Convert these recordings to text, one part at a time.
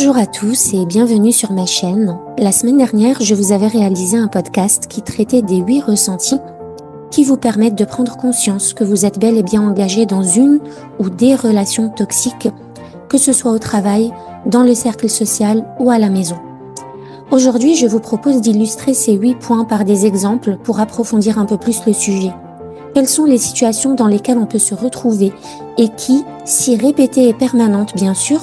Bonjour à tous et bienvenue sur ma chaîne. La semaine dernière, je vous avais réalisé un podcast qui traitait des 8 ressentis qui vous permettent de prendre conscience que vous êtes bel et bien engagé dans une ou des relations toxiques, que ce soit au travail, dans le cercle social ou à la maison. Aujourd'hui, je vous propose d'illustrer ces 8 points par des exemples pour approfondir un peu plus le sujet. Quelles sont les situations dans lesquelles on peut se retrouver et qui, si répétées et permanentes bien sûr,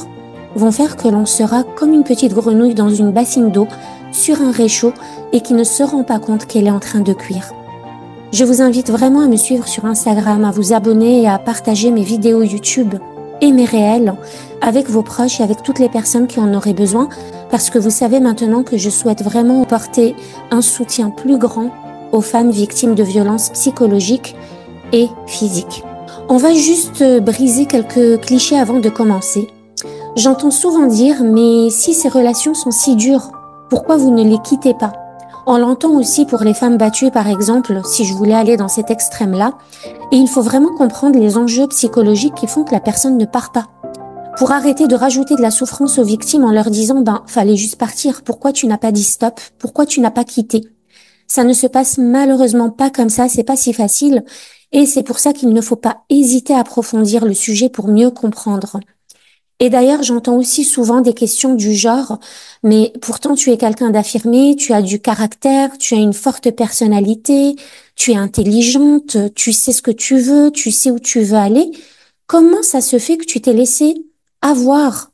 vont faire que l'on sera comme une petite grenouille dans une bassine d'eau sur un réchaud et qui ne se rend pas compte qu'elle est en train de cuire. Je vous invite vraiment à me suivre sur Instagram, à vous abonner et à partager mes vidéos YouTube et mes réels avec vos proches et avec toutes les personnes qui en auraient besoin, parce que vous savez maintenant que je souhaite vraiment porter un soutien plus grand aux femmes victimes de violences psychologiques et physiques. On va juste briser quelques clichés avant de commencer. J'entends souvent dire, mais si ces relations sont si dures, pourquoi vous ne les quittez pas? On l'entend aussi pour les femmes battues, par exemple, si je voulais aller dans cet extrême-là. Et il faut vraiment comprendre les enjeux psychologiques qui font que la personne ne part pas. Pour arrêter de rajouter de la souffrance aux victimes en leur disant, fallait juste partir. Pourquoi tu n'as pas dit stop? Pourquoi tu n'as pas quitté? Ça ne se passe malheureusement pas comme ça, c'est pas si facile. Et c'est pour ça qu'il ne faut pas hésiter à approfondir le sujet pour mieux comprendre. Et d'ailleurs, j'entends aussi souvent des questions du genre, mais pourtant tu es quelqu'un d'affirmé, tu as du caractère, tu as une forte personnalité, tu es intelligente, tu sais ce que tu veux, tu sais où tu veux aller. Comment ça se fait que tu t'es laissé avoir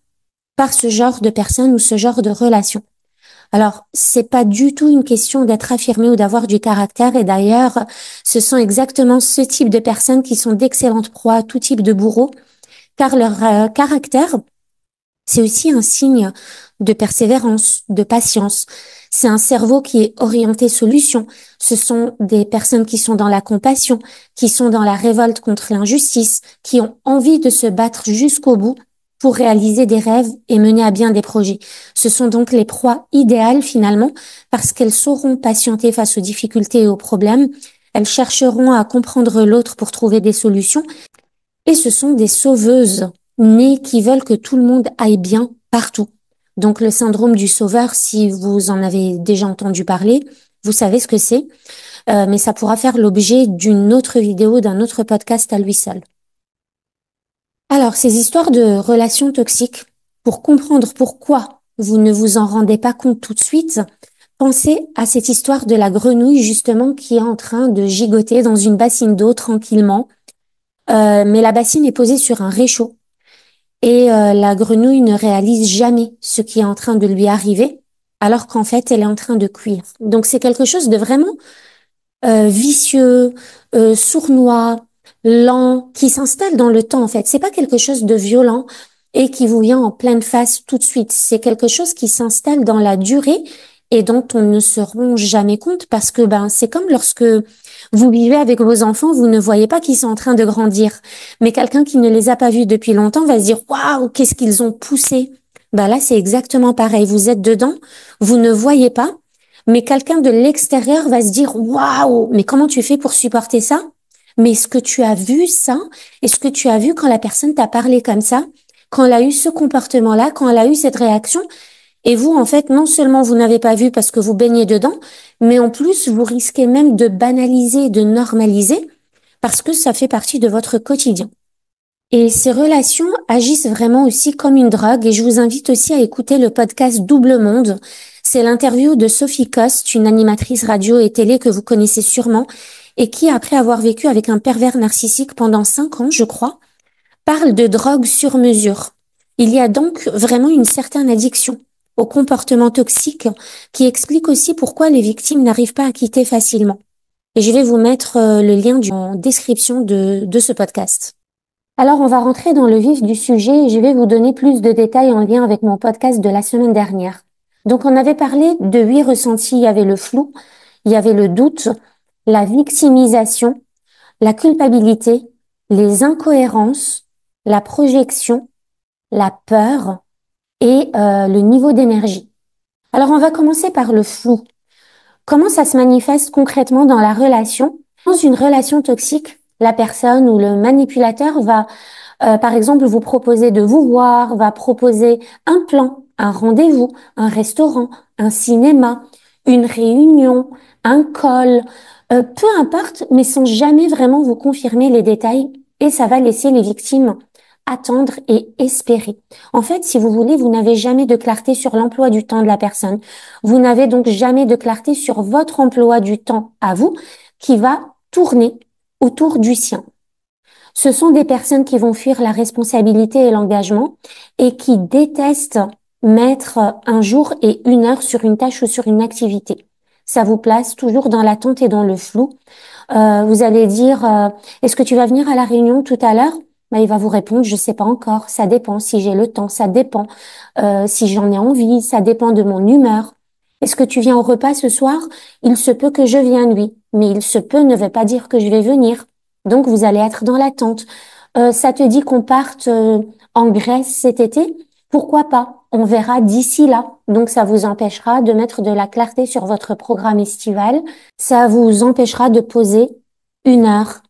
par ce genre de personne ou ce genre de relation? Alors, c'est pas du tout une question d'être affirmé ou d'avoir du caractère. Et d'ailleurs, ce sont exactement ce type de personnes qui sont d'excellentes proies à tout type de bourreaux, car leur caractère, c'est aussi un signe de persévérance, de patience. C'est un cerveau qui est orienté solution. Ce sont des personnes qui sont dans la compassion, qui sont dans la révolte contre l'injustice, qui ont envie de se battre jusqu'au bout pour réaliser des rêves et mener à bien des projets. Ce sont donc les proies idéales finalement, parce qu'elles sauront patienter face aux difficultés et aux problèmes. Elles chercheront à comprendre l'autre pour trouver des solutions. Et ce sont des sauveuses nées qui veulent que tout le monde aille bien partout. Donc le syndrome du sauveur, si vous en avez déjà entendu parler, vous savez ce que c'est, mais ça pourra faire l'objet d'une autre vidéo, d'un autre podcast à lui seul. Alors, ces histoires de relations toxiques, pour comprendre pourquoi vous ne vous en rendez pas compte tout de suite, pensez à cette histoire de la grenouille justement qui est en train de gigoter dans une bassine d'eau tranquillement, mais la bassine est posée sur un réchaud. Et la grenouille ne réalise jamais ce qui est en train de lui arriver, alors qu'en fait, elle est en train de cuire. Donc, c'est quelque chose de vraiment vicieux, sournois, lent, qui s'installe dans le temps, en fait. C'est pas quelque chose de violent et qui vous vient en pleine face tout de suite. C'est quelque chose qui s'installe dans la durée et dont on ne se rend jamais compte parce que c'est comme lorsque vous vivez avec vos enfants, vous ne voyez pas qu'ils sont en train de grandir. Mais quelqu'un qui ne les a pas vus depuis longtemps va se dire waouh, qu'est-ce qu'ils ont poussé. Là, c'est exactement pareil. Vous êtes dedans, vous ne voyez pas, mais quelqu'un de l'extérieur va se dire waouh, mais comment tu fais pour supporter ça? Mais est-ce que tu as vu ça? Est-ce que tu as vu quand la personne t'a parlé comme ça? Quand elle a eu ce comportement-là, quand elle a eu cette réaction? Et vous, en fait, non seulement vous n'avez pas vu parce que vous baignez dedans, mais en plus, vous risquez même de banaliser, de normaliser, parce que ça fait partie de votre quotidien. Et ces relations agissent vraiment aussi comme une drogue, et je vous invite aussi à écouter le podcast Double Monde. C'est l'interview de Sophie Coste, une animatrice radio et télé que vous connaissez sûrement, et qui, après avoir vécu avec un pervers narcissique pendant 5 ans, je crois, parle de drogue sur mesure. Il y a donc vraiment une certaine addiction au comportement toxique qui explique aussi pourquoi les victimes n'arrivent pas à quitter facilement. Et je vais vous mettre le lien en description de ce podcast. Alors, on va rentrer dans le vif du sujet et je vais vous donner plus de détails en lien avec mon podcast de la semaine dernière. Donc, on avait parlé de 8 ressentis. Il y avait le flou, il y avait le doute, la victimisation, la culpabilité, les incohérences, la projection, la peur et le niveau d'énergie. Alors, on va commencer par le flou. Comment ça se manifeste concrètement dans la relation? Dans une relation toxique, la personne ou le manipulateur va, par exemple, vous proposer de vous voir, va proposer un plan un rendez-vous, un restaurant, un cinéma, une réunion, un call, peu importe, mais sans jamais vraiment vous confirmer les détails et ça va laisser les victimes attendre et espérer. En fait, si vous voulez, vous n'avez jamais de clarté sur l'emploi du temps de la personne. Vous n'avez donc jamais de clarté sur votre emploi du temps à vous qui va tourner autour du sien. Ce sont des personnes qui vont fuir la responsabilité et l'engagement et qui détestent mettre un jour et une heure sur une tâche ou sur une activité. Ça vous place toujours dans l'attente et dans le flou. Vous allez dire, est-ce que tu vas venir à la réunion tout à l'heure? Ben, il va vous répondre, je sais pas encore, ça dépend si j'ai le temps, ça dépend si j'en ai envie, ça dépend de mon humeur. Est-ce que tu viens au repas ce soir? Il se peut que je vienne, oui, mais il se peut ne veut pas dire que je vais venir. Donc vous allez être dans l'attente. Ça te dit qu'on parte en Grèce cet été? Pourquoi pas? On verra d'ici là. Donc ça vous empêchera de mettre de la clarté sur votre programme estival. Ça vous empêchera de poser une heure,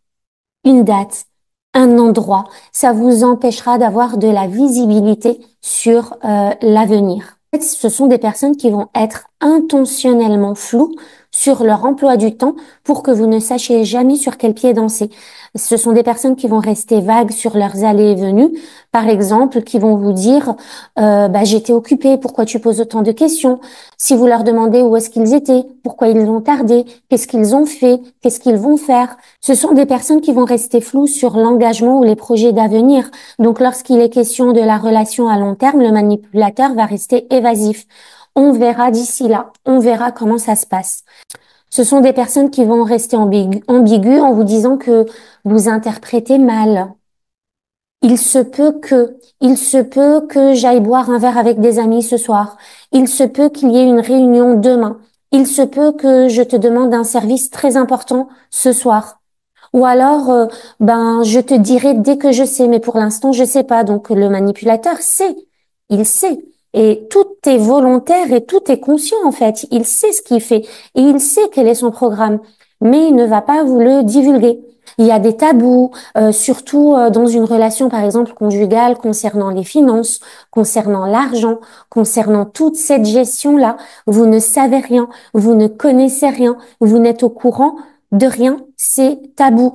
une date, un endroit. Ça vous empêchera d'avoir de la visibilité sur l'avenir. En fait, ce sont des personnes qui vont être intentionnellement floues sur leur emploi du temps pour que vous ne sachiez jamais sur quel pied danser. Ce sont des personnes qui vont rester vagues sur leurs allées et venues, par exemple, qui vont vous dire j'étais occupée, pourquoi tu poses autant de questions? Si vous leur demandez où est-ce qu'ils étaient, pourquoi ils ont tardé, qu'est-ce qu'ils ont fait, qu'est-ce qu'ils vont faire, ce sont des personnes qui vont rester floues sur l'engagement ou les projets d'avenir. Donc, lorsqu'il est question de la relation à long terme, le manipulateur va rester évasif. On verra d'ici là, on verra comment ça se passe. Ce sont des personnes qui vont rester ambiguës en vous disant que vous interprétez mal. Il se peut que j'aille boire un verre avec des amis ce soir. Il se peut qu'il y ait une réunion demain. Il se peut que je te demande un service très important ce soir. Ou alors, je te dirai dès que je sais, mais pour l'instant, je sais pas. Donc, le manipulateur sait, il sait. Et tout est volontaire et tout est conscient, en fait. Il sait ce qu'il fait et il sait quel est son programme, mais il ne va pas vous le divulguer. Il y a des tabous, surtout dans une relation, par exemple, conjugale, concernant les finances, concernant l'argent, concernant toute cette gestion-là. Vous ne savez rien, vous ne connaissez rien, vous n'êtes au courant de rien, c'est tabou.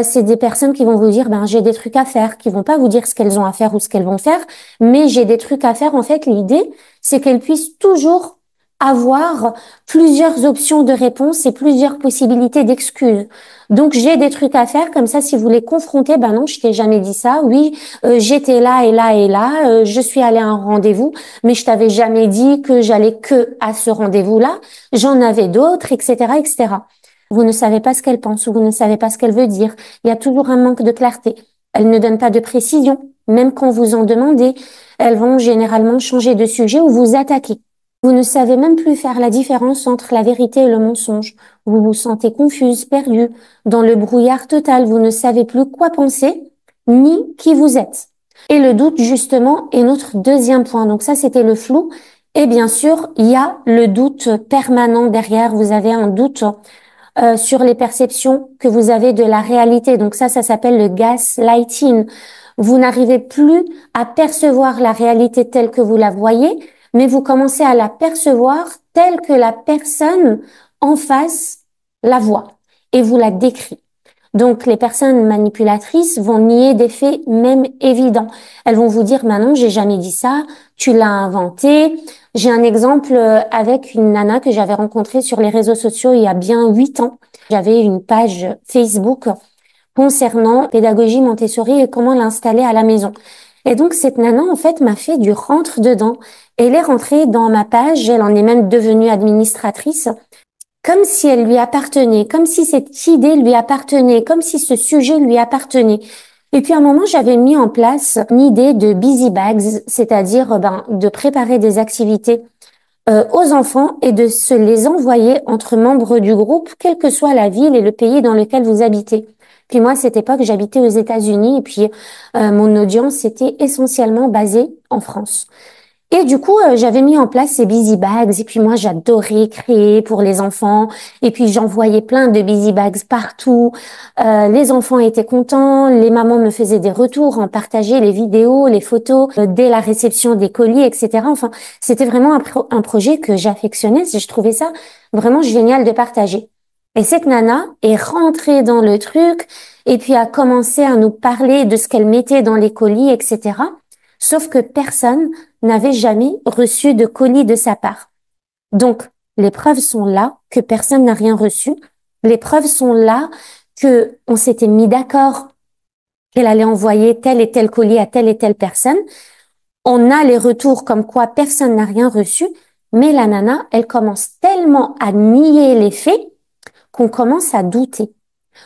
C'est des personnes qui vont vous dire, j'ai des trucs à faire, qui vont pas vous dire ce qu'elles ont à faire ou ce qu'elles vont faire, mais j'ai des trucs à faire. En fait, l'idée, c'est qu'elles puissent toujours avoir plusieurs options de réponse et plusieurs possibilités d'excuses. Donc, j'ai des trucs à faire, comme ça, si vous les confrontez, non, je t'ai jamais dit ça, oui, j'étais là et là et là, je suis allée à un rendez-vous, mais je t'avais jamais dit que j'allais que à ce rendez-vous-là, j'en avais d'autres, etc., etc. Vous ne savez pas ce qu'elle pense ou vous ne savez pas ce qu'elle veut dire. Il y a toujours un manque de clarté. Elle ne donne pas de précision. Même quand vous en demandez, elles vont généralement changer de sujet ou vous attaquer. Vous ne savez même plus faire la différence entre la vérité et le mensonge. Vous vous sentez confuse, perdue, dans le brouillard total. Vous ne savez plus quoi penser, ni qui vous êtes. Et le doute, justement, est notre deuxième point. Donc ça, c'était le flou. Et bien sûr, il y a le doute permanent derrière. Vous avez un doute sur les perceptions que vous avez de la réalité. Donc ça s'appelle le gaslighting. Vous n'arrivez plus à percevoir la réalité telle que vous la voyez, mais vous commencez à la percevoir telle que la personne en face la voit et vous la décrit. Donc, les personnes manipulatrices vont nier des faits même évidents. Elles vont vous dire, non, j'ai jamais dit ça, tu l'as inventé. J'ai un exemple avec une nana que j'avais rencontrée sur les réseaux sociaux il y a bien 8 ans. J'avais une page Facebook concernant pédagogie Montessori et comment l'installer à la maison. Et donc, cette nana, en fait, m'a fait du rentre-dedans. Elle est rentrée dans ma page, elle en est même devenue administratrice, comme si elle lui appartenait, comme si cette idée lui appartenait, comme si ce sujet lui appartenait. Et puis à un moment, j'avais mis en place une idée de busy bags, c'est-à-dire de préparer des activités aux enfants et de se les envoyer entre membres du groupe, quelle que soit la ville et le pays dans lequel vous habitez. Puis moi, à cette époque, j'habitais aux États-Unis et puis mon audience était essentiellement basée en France. Et du coup, j'avais mis en place ces busy bags. Et puis moi, j'adorais créer pour les enfants. Et puis j'envoyais plein de busy bags partout. Les enfants étaient contents. Les mamans me faisaient des retours, en partageaient les vidéos, les photos dès la réception des colis, etc. Enfin, c'était vraiment un projet que j'affectionnais. Je trouvais ça vraiment génial de partager. Et cette nana est rentrée dans le truc et puis a commencé à nous parler de ce qu'elle mettait dans les colis, etc. Sauf que personne n'avait jamais reçu de colis de sa part. Donc, les preuves sont là que personne n'a rien reçu. Les preuves sont là que on s'était mis d'accord qu'elle allait envoyer tel et tel colis à telle et telle personne. On a les retours comme quoi personne n'a rien reçu, mais la nana, elle commence tellement à nier les faits qu'on commence à douter,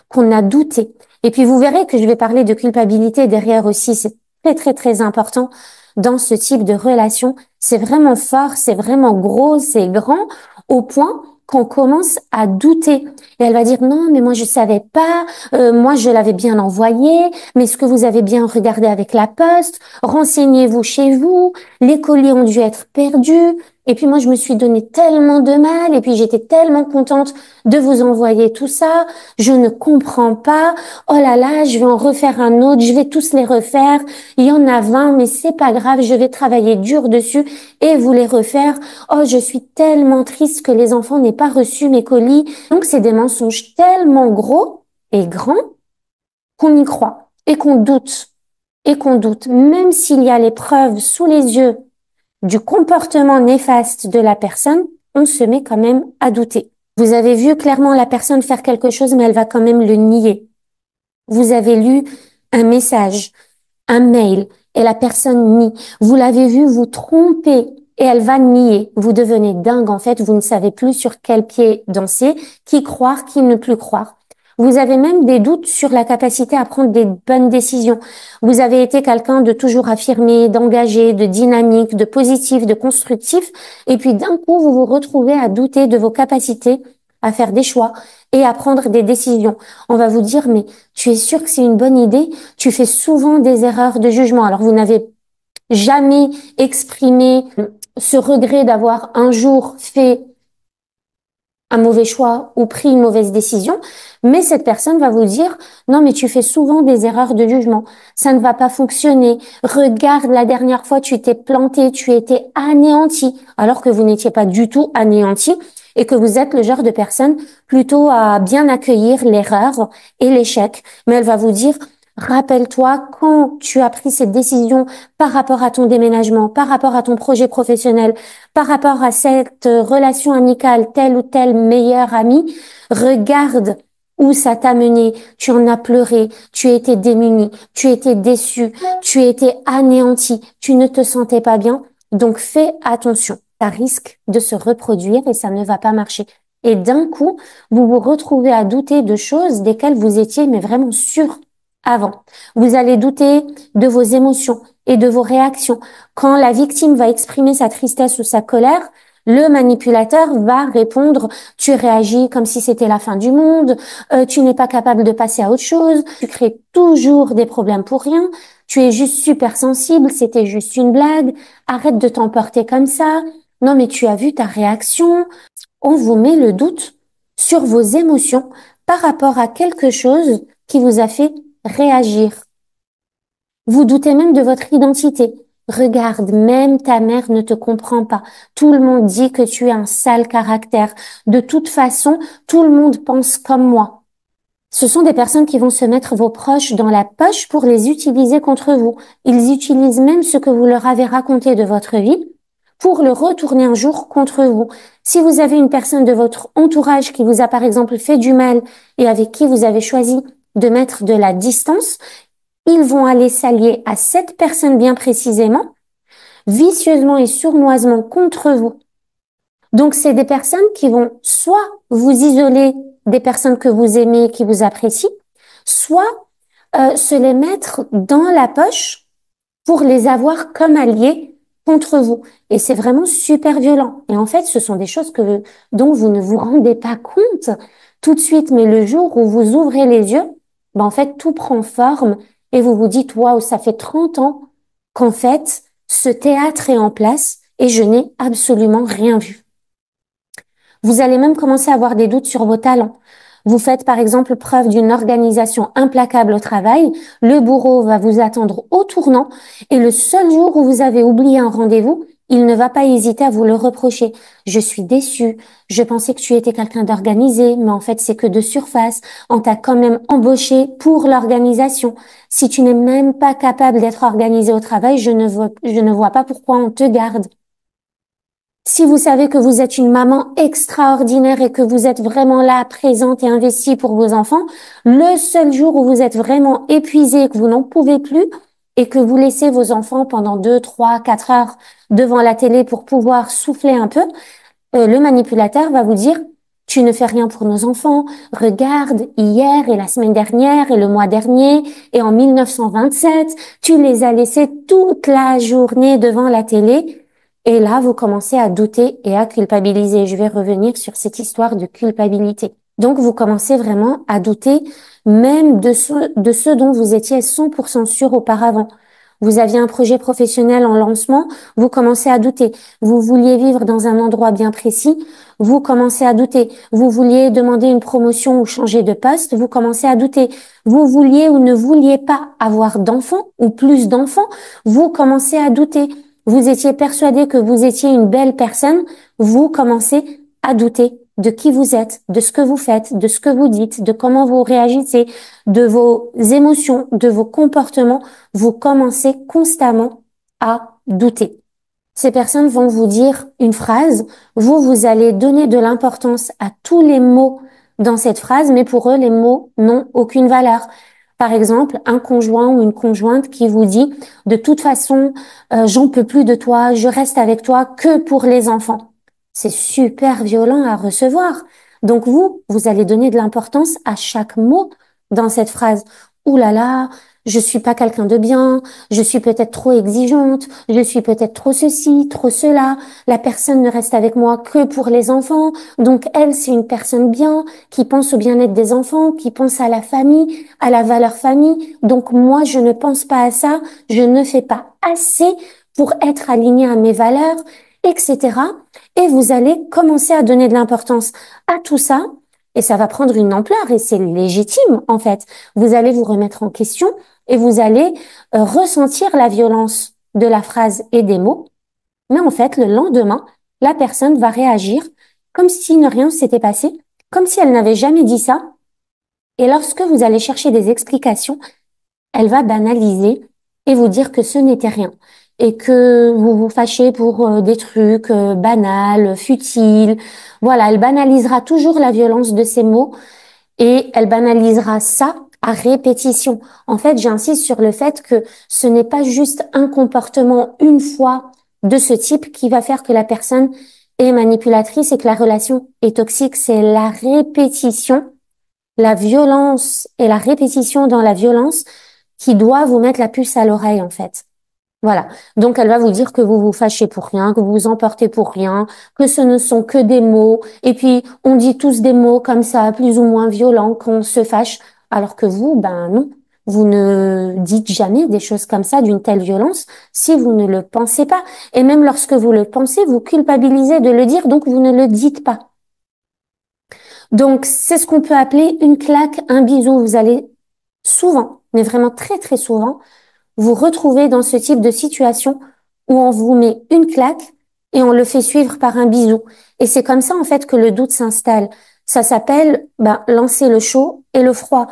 qu'on a douté. Et puis vous verrez que je vais parler de culpabilité derrière aussi. C'est très, très, très important dans ce type de relation. C'est vraiment fort, c'est vraiment gros, c'est grand, au point qu'on commence à douter. Et elle va dire, non, mais moi je savais pas, moi je l'avais bien envoyé, mais est-ce que vous avez bien regardé avec la poste? Renseignez-vous chez vous, les colis ont dû être perdus. Et puis moi je me suis donné tellement de mal, et puis j'étais tellement contente de vous envoyer tout ça, je ne comprends pas, oh là là, je vais en refaire un autre, je vais tous les refaire, il y en a 20, mais c'est pas grave, je vais travailler dur dessus et vous les refaire. Oh, je suis tellement triste que les enfants n'aient pas reçu mes colis. Donc, c'est des mensonges tellement gros et grands qu'on y croit et qu'on doute. Et qu'on doute, même s'il y a les preuves sous les yeux du comportement néfaste de la personne, on se met quand même à douter. Vous avez vu clairement la personne faire quelque chose, mais elle va quand même le nier. Vous avez lu un message, un mail, et la personne nie. Vous l'avez vu vous tromper, et elle va nier. Vous devenez dingue, en fait, vous ne savez plus sur quel pied danser, qui croire, qui ne plus croire. Vous avez même des doutes sur la capacité à prendre des bonnes décisions. Vous avez été quelqu'un de toujours affirmé, d'engagé, de dynamique, de positif, de constructif. Et puis d'un coup, vous vous retrouvez à douter de vos capacités à faire des choix et à prendre des décisions. On va vous dire, mais tu es sûr que c'est une bonne idée? Tu fais souvent des erreurs de jugement. Alors vous n'avez jamais exprimé ce regret d'avoir un jour fait un mauvais choix ou pris une mauvaise décision, mais cette personne va vous dire, non, mais tu fais souvent des erreurs de jugement. Ça ne va pas fonctionner. Regarde, la dernière fois, tu t'es planté, tu étais anéanti, alors que vous n'étiez pas du tout anéanti et que vous êtes le genre de personne plutôt à bien accueillir l'erreur et l'échec. Mais elle va vous dire, rappelle-toi quand tu as pris cette décision par rapport à ton déménagement, par rapport à ton projet professionnel, par rapport à cette relation amicale, tel ou tel meilleur ami, regarde où ça t'a mené. Tu en as pleuré, tu étais démuni, tu étais déçu, tu étais anéanti, tu ne te sentais pas bien. Donc fais attention, ça risque de se reproduire et ça ne va pas marcher. Et d'un coup, vous vous retrouvez à douter de choses desquelles vous étiez mais vraiment sûr avant. Vous allez douter de vos émotions et de vos réactions. Quand la victime va exprimer sa tristesse ou sa colère, le manipulateur va répondre, tu réagis comme si c'était la fin du monde, tu n'es pas capable de passer à autre chose, tu crées toujours des problèmes pour rien, tu es juste super sensible, c'était juste une blague, arrête de t'emporter comme ça, non mais tu as vu ta réaction. On vous met le doute sur vos émotions par rapport à quelque chose qui vous a fait réagir. Vous doutez même de votre identité. Regarde, même ta mère ne te comprend pas. Tout le monde dit que tu es un sale caractère. De toute façon, tout le monde pense comme moi. Ce sont des personnes qui vont se mettre vos proches dans la poche pour les utiliser contre vous. Ils utilisent même ce que vous leur avez raconté de votre vie pour le retourner un jour contre vous. Si vous avez une personne de votre entourage qui vous a par exemple fait du mal et avec qui vous avez choisi de mettre de la distance, ils vont aller s'allier à cette personne bien précisément, vicieusement et sournoisement contre vous. Donc, c'est des personnes qui vont soit vous isoler des personnes que vous aimez, qui vous apprécient, soit se les mettre dans la poche pour les avoir comme alliés contre vous. Et c'est vraiment super violent. Et en fait, ce sont des choses dont vous ne vous rendez pas compte tout de suite. Mais le jour où vous ouvrez les yeux, ben en fait, tout prend forme et vous vous dites, waouh, ça fait 30 ans qu'en fait, Ce théâtre est en place et je n'ai absolument rien vu. Vous allez même commencer à avoir des doutes sur vos talents. Vous faites par exemple preuve d'une organisation implacable au travail, le bourreau va vous attendre au tournant et le seul jour où vous avez oublié un rendez-vous, il ne va pas hésiter à vous le reprocher. Je suis déçue, je pensais que tu étais quelqu'un d'organisé, mais en fait c'est que de surface. On t'a quand même embauché pour l'organisation. Si tu n'es même pas capable d'être organisé au travail, je ne vois pas pourquoi on te garde. Si vous savez que vous êtes une maman extraordinaire et que vous êtes vraiment là, présente et investie pour vos enfants, le seul jour où vous êtes vraiment épuisé, que vous n'en pouvez plus et que vous laissez vos enfants pendant 2, 3, 4 heures devant la télé pour pouvoir souffler un peu, le manipulateur va vous dire, tu ne fais rien pour nos enfants. Regarde, hier et la semaine dernière et le mois dernier et en 1927, tu les as laissés toute la journée devant la télé. Et là, vous commencez à douter et à culpabiliser. Je vais revenir sur cette histoire de culpabilité. Donc, vous commencez vraiment à douter même de ce dont vous étiez 100% sûr auparavant. Vous aviez un projet professionnel en lancement, vous commencez à douter. Vous vouliez vivre dans un endroit bien précis, vous commencez à douter. Vous vouliez demander une promotion ou changer de poste, vous commencez à douter. Vous vouliez ou ne vouliez pas avoir d'enfants ou plus d'enfants, vous commencez à douter. Vous étiez persuadé que vous étiez une belle personne, vous commencez à douter de qui vous êtes, de ce que vous faites, de ce que vous dites, de comment vous réagissez, de vos émotions, de vos comportements. Vous commencez constamment à douter. Ces personnes vont vous dire une phrase, vous allez donner de l'importance à tous les mots dans cette phrase, mais pour eux, les mots n'ont aucune valeur. Par exemple, un conjoint ou une conjointe qui vous dit, de toute façon, j'en peux plus de toi, je reste avec toi que pour les enfants. C'est super violent à recevoir. Donc vous allez donner de l'importance à chaque mot dans cette phrase. Ouh là là, je suis pas quelqu'un de bien, je suis peut-être trop exigeante, je suis peut-être trop ceci, trop cela. La personne ne reste avec moi que pour les enfants. Donc elle, c'est une personne bien, qui pense au bien-être des enfants, qui pense à la famille, à la valeur famille. Donc moi, je ne pense pas à ça, je ne fais pas assez pour être alignée à mes valeurs, etc. Et vous allez commencer à donner de l'importance à tout ça. Et ça va prendre une ampleur et c'est légitime en fait. Vous allez vous remettre en question et vous allez ressentir la violence de la phrase et des mots. Mais en fait, le lendemain, la personne va réagir comme si ne rien s'était passé, comme si elle n'avait jamais dit ça. Et lorsque vous allez chercher des explications, elle va banaliser et vous dire que ce n'était rien et que vous vous fâchez pour des trucs banals, futiles. Voilà, elle banalisera toujours la violence de ces mots et elle banalisera ça à répétition. En fait, j'insiste sur le fait que ce n'est pas juste un comportement une fois de ce type qui va faire que la personne est manipulatrice et que la relation est toxique. C'est la répétition, la violence et la répétition dans la violence qui doit vous mettre la puce à l'oreille, en fait. Voilà. Donc, elle va vous dire que vous vous fâchez pour rien, que vous vous emportez pour rien, que ce ne sont que des mots. Et puis, on dit tous des mots comme ça, plus ou moins violents, qu'on se fâche. Alors que vous, ben non. Vous ne dites jamais des choses comme ça d'une telle violence si vous ne le pensez pas. Et même lorsque vous le pensez, vous culpabilisez de le dire, donc vous ne le dites pas. Donc, c'est ce qu'on peut appeler une claque, un bisou. Vous allez souvent, mais vraiment très très souvent, vous retrouvez dans ce type de situation où on vous met une claque et on le fait suivre par un bisou. Et c'est comme ça en fait que le doute s'installe. Ça s'appelle lancer le chaud et le froid.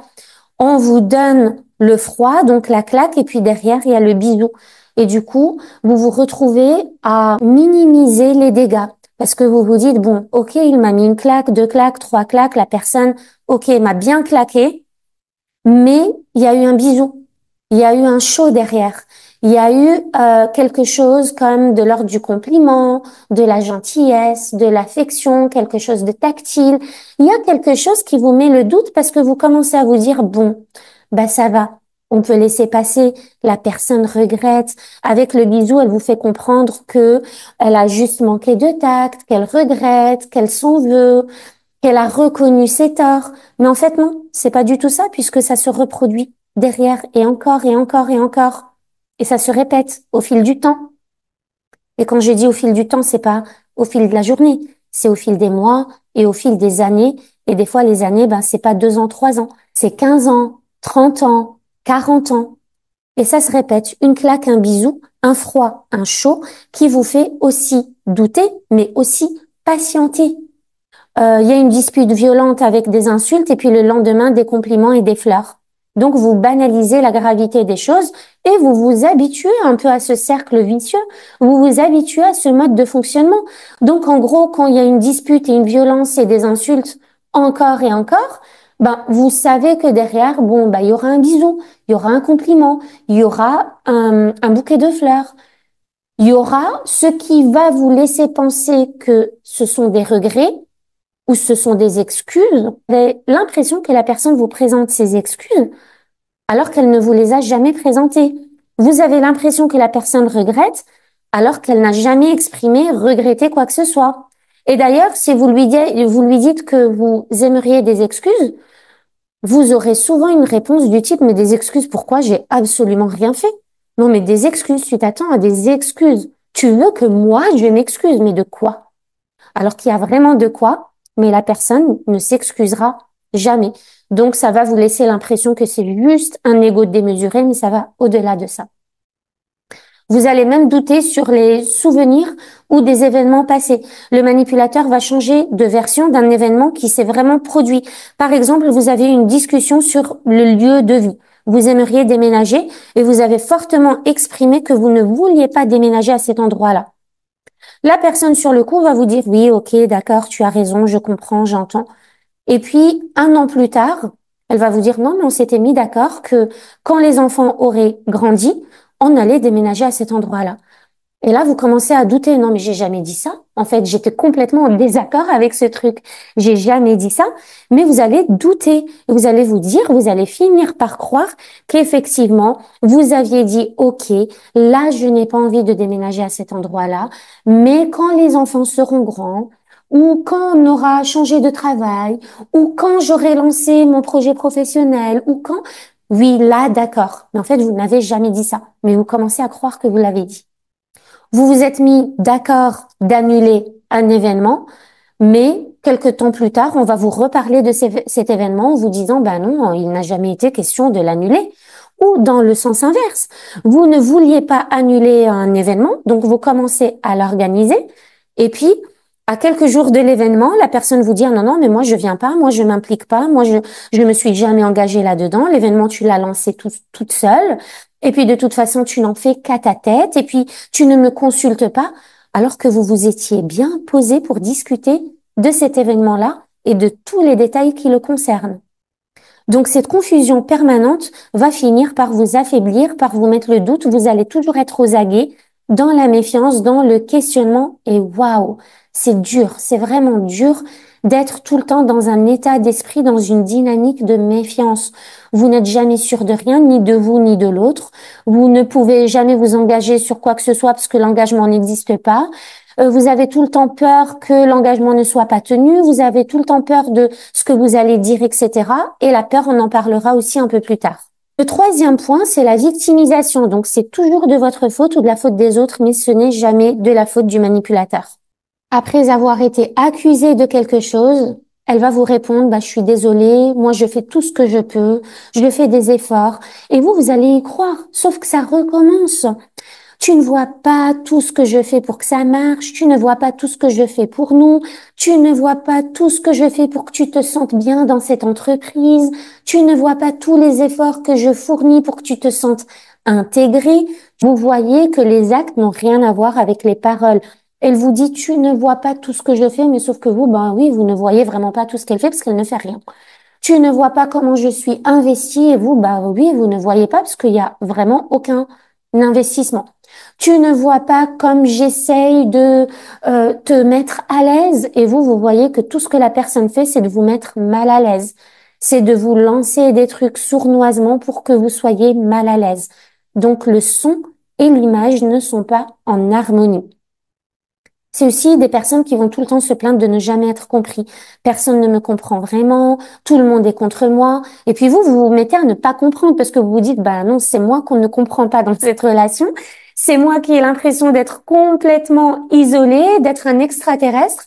On vous donne le froid, donc la claque, et puis derrière il y a le bisou. Et du coup, vous vous retrouvez à minimiser les dégâts. Parce que vous vous dites, bon, ok, il m'a mis une claque, deux claques, trois claques, la personne, ok, m'a bien claqué, mais il y a eu un bisou, il y a eu un show derrière, il y a eu quelque chose comme de l'ordre du compliment, de la gentillesse, de l'affection, quelque chose de tactile. Il y a quelque chose qui vous met le doute parce que vous commencez à vous dire, bon, bah ça va, on peut laisser passer, la personne regrette. Avec le bisou, elle vous fait comprendre que elle a juste manqué de tact, qu'elle regrette, qu'elle s'en veut, qu'elle a reconnu ses torts. Mais en fait, non, c'est pas du tout ça, puisque ça se reproduit derrière et encore et encore et encore. Et ça se répète au fil du temps. Et quand je dis au fil du temps, c'est pas au fil de la journée, c'est au fil des mois et au fil des années. Et des fois, les années, ben, c'est pas 2 ans, 3 ans, c'est 15 ans, 30 ans, 40 ans. Et ça se répète, une claque, un bisou, un froid, un chaud, qui vous fait aussi douter, mais aussi patienter. Il y a une dispute violente avec des insultes et puis le lendemain, des compliments et des fleurs. Donc, vous banalisez la gravité des choses et vous vous habituez un peu à ce cercle vicieux. Vous vous habituez à ce mode de fonctionnement. Donc, en gros, quand il y a une dispute et une violence et des insultes encore et encore, ben, vous savez que derrière, bon, ben, il y aura un bisou, il y aura un compliment, il y aura un bouquet de fleurs. Il y aura ce qui va vous laisser penser que ce sont des regrets ou ce sont des excuses. Vous avez l'impression que la personne vous présente ses excuses alors qu'elle ne vous les a jamais présentées. Vous avez l'impression que la personne regrette alors qu'elle n'a jamais exprimé regretter quoi que ce soit. Et d'ailleurs, si vous lui dites que vous aimeriez des excuses, vous aurez souvent une réponse du type, mais des excuses, pourquoi? J'ai absolument rien fait. Non, mais des excuses, tu t'attends à des excuses. Tu veux que moi, je m'excuse, mais de quoi? Alors qu'il y a vraiment de quoi, mais la personne ne s'excusera jamais. Donc, ça va vous laisser l'impression que c'est juste un ego démesuré, mais ça va au-delà de ça. Vous allez même douter sur les souvenirs ou des événements passés. Le manipulateur va changer de version d'un événement qui s'est vraiment produit. Par exemple, vous avez une discussion sur le lieu de vie. Vous aimeriez déménager et vous avez fortement exprimé que vous ne vouliez pas déménager à cet endroit-là. La personne sur le coup va vous dire oui, ok, d'accord, tu as raison, je comprends, j'entends. Et puis, 1 an plus tard, elle va vous dire non, mais on s'était mis d'accord que quand les enfants auraient grandi, on allait déménager à cet endroit-là. Et là, vous commencez à douter. Non, mais j'ai jamais dit ça. En fait, j'étais complètement en désaccord avec ce truc. J'ai jamais dit ça. Mais vous allez douter. Vous allez vous dire, vous allez finir par croire qu'effectivement, vous aviez dit, OK, là, je n'ai pas envie de déménager à cet endroit-là. Mais quand les enfants seront grands, ou quand on aura changé de travail, ou quand j'aurai lancé mon projet professionnel, ou quand, oui, là, d'accord. Mais en fait, vous n'avez jamais dit ça. Mais vous commencez à croire que vous l'avez dit. Vous vous êtes mis d'accord d'annuler un événement, mais quelque temps plus tard, on va vous reparler de cet événement en vous disant, ben non, il n'a jamais été question de l'annuler. Ou dans le sens inverse, vous ne vouliez pas annuler un événement, donc vous commencez à l'organiser, et puis à quelques jours de l'événement, la personne vous dit, ah non, non, mais moi je viens pas, moi je m'implique pas, moi je me suis jamais engagée là-dedans, l'événement tu l'as lancé toute seule, et puis de toute façon tu n'en fais qu'à ta tête, et puis tu ne me consultes pas, alors que vous vous étiez bien posé pour discuter de cet événement-là et de tous les détails qui le concernent. Donc cette confusion permanente va finir par vous affaiblir, par vous mettre le doute. Vous allez toujours être aux aguets, dans la méfiance, dans le questionnement. Et waouh, c'est dur, c'est vraiment dur d'être tout le temps dans un état d'esprit, dans une dynamique de méfiance. Vous n'êtes jamais sûr de rien, ni de vous, ni de l'autre. Vous ne pouvez jamais vous engager sur quoi que ce soit parce que l'engagement n'existe pas. Vous avez tout le temps peur que l'engagement ne soit pas tenu. Vous avez tout le temps peur de ce que vous allez dire, etc. Et la peur, on en parlera aussi un peu plus tard. Le troisième point, c'est la victimisation. Donc, c'est toujours de votre faute ou de la faute des autres, mais ce n'est jamais de la faute du manipulateur. Après avoir été accusé de quelque chose, elle va vous répondre, bah, je suis désolée, moi je fais tout ce que je peux, je fais des efforts. Et vous allez y croire, sauf que ça recommence. Tu ne vois pas tout ce que je fais pour que ça marche, tu ne vois pas tout ce que je fais pour nous, tu ne vois pas tout ce que je fais pour que tu te sentes bien dans cette entreprise, tu ne vois pas tous les efforts que je fournis pour que tu te sentes intégré. Vous voyez que les actes n'ont rien à voir avec les paroles. Elle vous dit, tu ne vois pas tout ce que je fais, mais sauf que vous, ben oui, vous ne voyez vraiment pas tout ce qu'elle fait parce qu'elle ne fait rien. Tu ne vois pas comment je suis investie et vous, bah oui, vous ne voyez pas parce qu'il y a vraiment aucun investissement. Tu ne vois pas comme j'essaye de te mettre à l'aise et vous voyez que tout ce que la personne fait, c'est de vous mettre mal à l'aise. C'est de vous lancer des trucs sournoisement pour que vous soyez mal à l'aise. Donc le son et l'image ne sont pas en harmonie. C'est aussi des personnes qui vont tout le temps se plaindre de ne jamais être compris. Personne ne me comprend vraiment, tout le monde est contre moi. Et puis vous vous mettez à ne pas comprendre parce que vous vous dites, bah non, c'est moi qu'on ne comprend pas dans cette relation. C'est moi qui ai l'impression d'être complètement isolée, d'être un extraterrestre,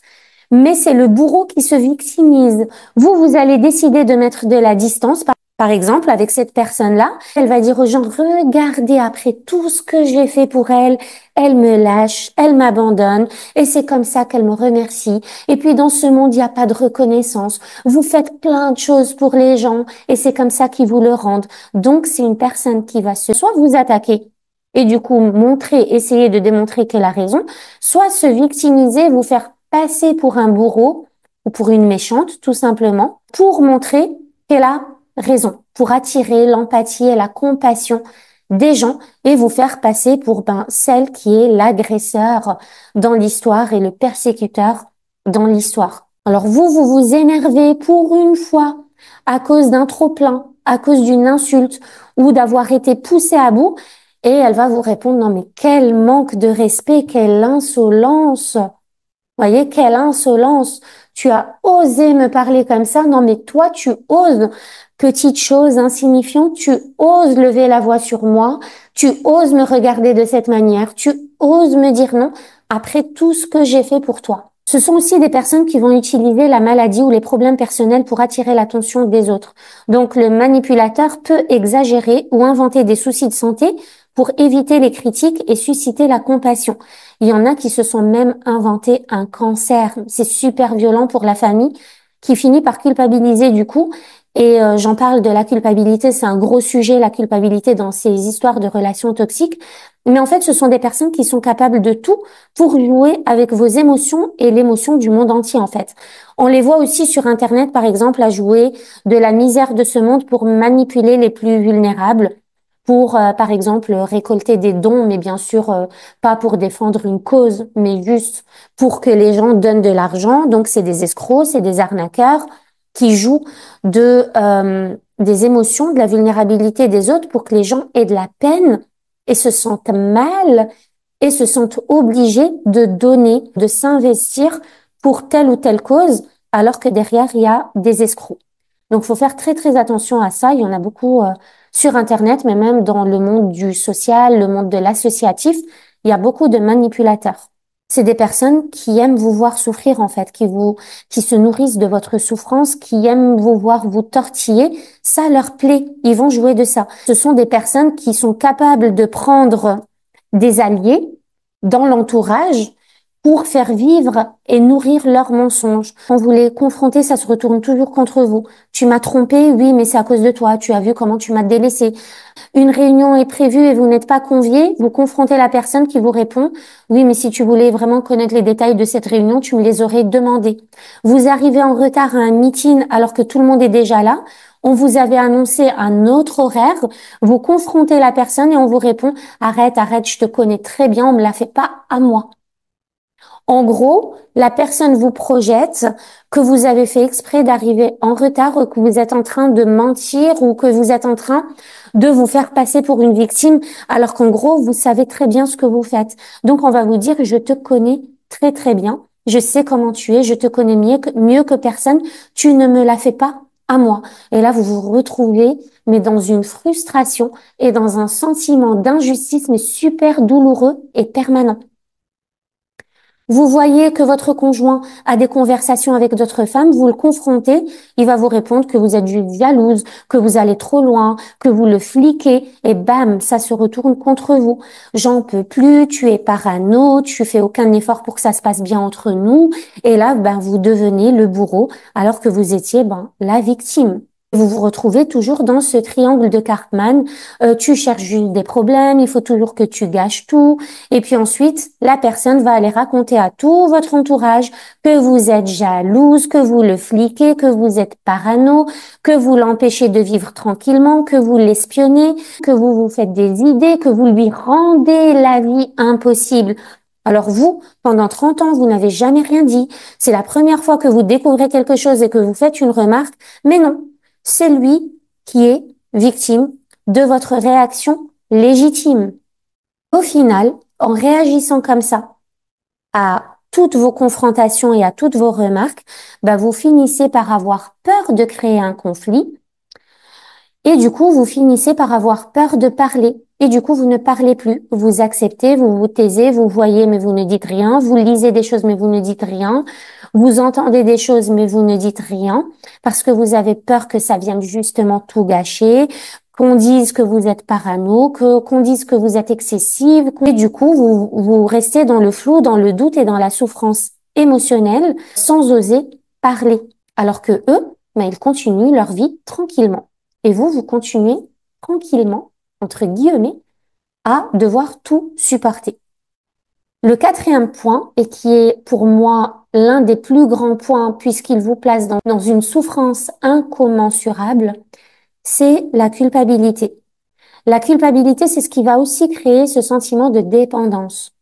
mais c'est le bourreau qui se victimise. Vous allez décider de mettre de la distance, par exemple, avec cette personne-là. Elle va dire aux gens, regardez, après tout ce que j'ai fait pour elle, elle me lâche, elle m'abandonne, et c'est comme ça qu'elle me remercie. Et puis dans ce monde, il n'y a pas de reconnaissance. Vous faites plein de choses pour les gens, et c'est comme ça qu'ils vous le rendent. Donc c'est une personne qui va soit vous attaquer, et du coup essayer de démontrer qu'elle a raison, soit se victimiser, vous faire passer pour un bourreau ou pour une méchante, tout simplement, pour montrer qu'elle a raison, pour attirer l'empathie et la compassion des gens et vous faire passer pour celle qui est l'agresseur dans l'histoire et le persécuteur dans l'histoire. Alors vous vous énervez pour une fois à cause d'un trop-plein, à cause d'une insulte ou d'avoir été poussé à bout, et elle va vous répondre, non mais quel manque de respect, quelle insolence. Voyez, quelle insolence. Tu as osé me parler comme ça. Non mais toi, tu oses, petite chose insignifiante, tu oses lever la voix sur moi, tu oses me regarder de cette manière, tu oses me dire non après tout ce que j'ai fait pour toi. Ce sont aussi des personnes qui vont utiliser la maladie ou les problèmes personnels pour attirer l'attention des autres. Donc le manipulateur peut exagérer ou inventer des soucis de santé pour éviter les critiques et susciter la compassion. Il y en a qui se sont même inventé un cancer. C'est super violent pour la famille qui finit par culpabiliser du coup. Et j'en parle de la culpabilité, c'est un gros sujet, la culpabilité dans ces histoires de relations toxiques. Mais en fait, ce sont des personnes qui sont capables de tout pour jouer avec vos émotions et l'émotion du monde entier, en fait. On les voit aussi sur Internet, par exemple, à jouer de la misère de ce monde pour manipuler les plus vulnérables, pour, par exemple, récolter des dons, mais bien sûr, pas pour défendre une cause, mais juste pour que les gens donnent de l'argent. Donc, c'est des escrocs, c'est des arnaqueurs qui jouent des émotions, de la vulnérabilité des autres pour que les gens aient de la peine et se sentent mal et se sentent obligés de donner, de s'investir pour telle ou telle cause, alors que derrière, il y a des escrocs. Donc, faut faire très, très attention à ça. Il y en a beaucoup sur Internet, mais même dans le monde du social, le monde de l'associatif, il y a beaucoup de manipulateurs. C'est des personnes qui aiment vous voir souffrir, en fait, qui se nourrissent de votre souffrance, qui aiment vous voir vous tortiller. Ça leur plaît. Ils vont jouer de ça. Ce sont des personnes qui sont capables de prendre des alliés dans l'entourage pour faire vivre et nourrir leurs mensonges. Quand vous les confrontez, ça se retourne toujours contre vous. Tu m'as trompé, oui, mais c'est à cause de toi. Tu as vu comment tu m'as délaissé. Une réunion est prévue et vous n'êtes pas convié. Vous confrontez la personne qui vous répond, oui, mais si tu voulais vraiment connaître les détails de cette réunion, tu me les aurais demandés. Vous arrivez en retard à un meeting alors que tout le monde est déjà là. On vous avait annoncé un autre horaire. Vous confrontez la personne et on vous répond, arrête, arrête, je te connais très bien, on me l'a fait pas à moi. En gros, la personne vous projette que vous avez fait exprès d'arriver en retard ou que vous êtes en train de mentir ou que vous êtes en train de vous faire passer pour une victime, alors qu'en gros, vous savez très bien ce que vous faites. Donc, on va vous dire, je te connais très, très bien. Je sais comment tu es. Je te connais mieux que personne. Tu ne me la fais pas à moi. Et là, vous vous retrouvez, mais dans une frustration et dans un sentiment d'injustice, mais super douloureux et permanent. Vous voyez que votre conjoint a des conversations avec d'autres femmes, vous le confrontez, il va vous répondre que vous êtes juste jalouse, que vous allez trop loin, que vous le fliquez, et bam, ça se retourne contre vous. J'en peux plus, tu es parano, tu fais aucun effort pour que ça se passe bien entre nous, et là, vous devenez le bourreau, alors que vous étiez, la victime. Vous vous retrouvez toujours dans ce triangle de Cartman. Tu cherches juste des problèmes, il faut toujours que tu gâches tout. Et puis ensuite, la personne va aller raconter à tout votre entourage que vous êtes jalouse, que vous le fliquez, que vous êtes parano, que vous l'empêchez de vivre tranquillement, que vous l'espionnez, que vous vous faites des idées, que vous lui rendez la vie impossible. Alors vous, pendant 30 ans, vous n'avez jamais rien dit. C'est la première fois que vous découvrez quelque chose et que vous faites une remarque. Mais non, c'est lui qui est victime de votre réaction légitime. Au final, en réagissant comme ça à toutes vos confrontations et à toutes vos remarques, vous finissez par avoir peur de créer un conflit Et du coup, vous finissez par avoir peur de parler. Et du coup, vous ne parlez plus. Vous acceptez, vous vous taisez, vous voyez, mais vous ne dites rien. Vous lisez des choses, mais vous ne dites rien. Vous entendez des choses, mais vous ne dites rien. Parce que vous avez peur que ça vienne justement tout gâcher, qu'on dise que vous êtes parano, qu'on dise que vous êtes excessive. Et du coup, vous restez dans le flou, dans le doute et dans la souffrance émotionnelle sans oser parler. Alors que eux, ben, ils continuent leur vie tranquillement. Et vous continuez tranquillement, entre guillemets, à devoir tout supporter. Le quatrième point, et qui est pour moi l'un des plus grands points puisqu'il vous place dans une souffrance incommensurable, c'est la culpabilité. La culpabilité, c'est ce qui va aussi créer ce sentiment de dépendance.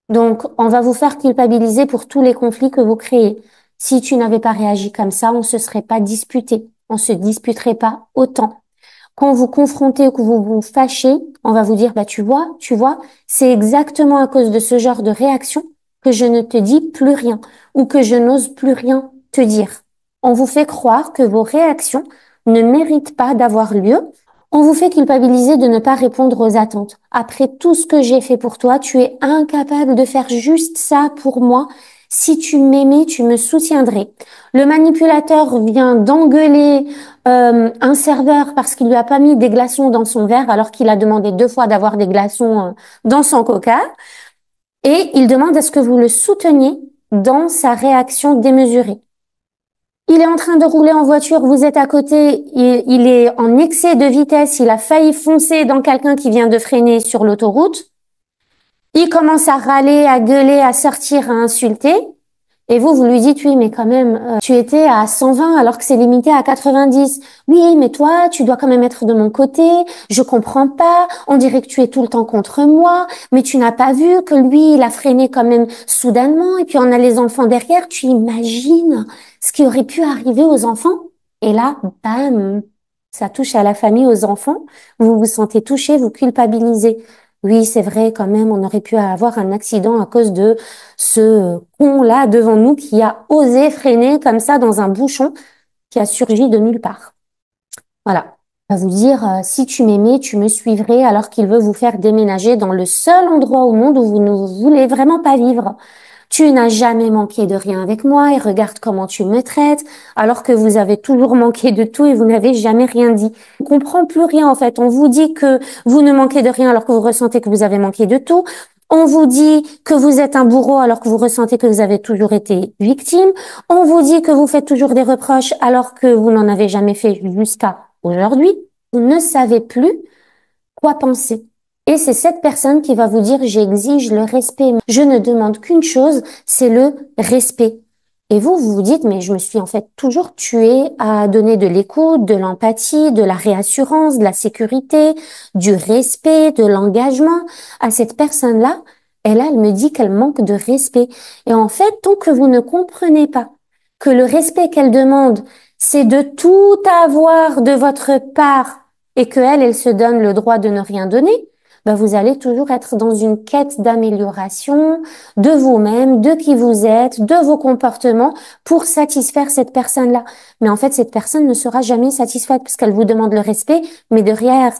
Donc, on va vous faire culpabiliser pour tous les conflits que vous créez. Si tu n'avais pas réagi comme ça, on se serait pas disputé. On se disputerait pas autant. Quand vous confrontez ou que vous vous fâchez, on va vous dire, bah, tu vois, c'est exactement à cause de ce genre de réaction que je ne te dis plus rien ou que je n'ose plus rien te dire. On vous fait croire que vos réactions ne méritent pas d'avoir lieu. On vous fait culpabiliser de ne pas répondre aux attentes. Après tout ce que j'ai fait pour toi, tu es incapable de faire juste ça pour moi. Si tu m'aimais, tu me soutiendrais. Le manipulateur vient d'engueuler un serveur parce qu'il lui a pas mis des glaçons dans son verre alors qu'il a demandé 2 fois d'avoir des glaçons dans son coca. Et il demande à ce que vous le souteniez dans sa réaction démesurée. Il est en train de rouler en voiture, vous êtes à côté, il est en excès de vitesse, il a failli foncer dans quelqu'un qui vient de freiner sur l'autoroute. Il commence à râler, à gueuler, à sortir, à insulter. Et vous lui dites, oui, mais quand même, tu étais à 120 alors que c'est limité à 90. Oui, mais toi, tu dois quand même être de mon côté. Je comprends pas. On dirait que tu es tout le temps contre moi. Mais tu n'as pas vu que lui, il a freiné quand même soudainement. Et puis on a les enfants derrière. Tu imagines ce qui aurait pu arriver aux enfants? Et là, bam, ça touche à la famille, aux enfants. Vous vous sentez touché, vous culpabilisez. Oui, c'est vrai, quand même, on aurait pu avoir un accident à cause de ce con-là devant nous qui a osé freiner comme ça dans un bouchon qui a surgi de nulle part. Voilà. On va vous dire, si tu m'aimais, tu me suivrais alors qu'il veut vous faire déménager dans le seul endroit au monde où vous ne voulez vraiment pas vivre. Tu n'as jamais manqué de rien avec moi et regarde comment tu me traites, alors que vous avez toujours manqué de tout et vous n'avez jamais rien dit. On comprend plus rien en fait. On vous dit que vous ne manquez de rien alors que vous ressentez que vous avez manqué de tout. On vous dit que vous êtes un bourreau alors que vous ressentez que vous avez toujours été victime. On vous dit que vous faites toujours des reproches alors que vous n'en avez jamais fait jusqu'à aujourd'hui. Vous ne savez plus quoi penser. Et c'est cette personne qui va vous dire, j'exige le respect. Je ne demande qu'une chose, c'est le respect. Et vous vous dites, mais je me suis en fait toujours tuée à donner de l'écoute, de l'empathie, de la réassurance, de la sécurité, du respect, de l'engagement à cette personne-là. Et là, elle me dit qu'elle manque de respect. Et en fait, tant que vous ne comprenez pas que le respect qu'elle demande, c'est de tout avoir de votre part et que elle se donne le droit de ne rien donner, ben vous allez toujours être dans une quête d'amélioration de vous-même, de qui vous êtes, de vos comportements pour satisfaire cette personne-là. Mais en fait, cette personne ne sera jamais satisfaite parce qu'elle vous demande le respect, mais derrière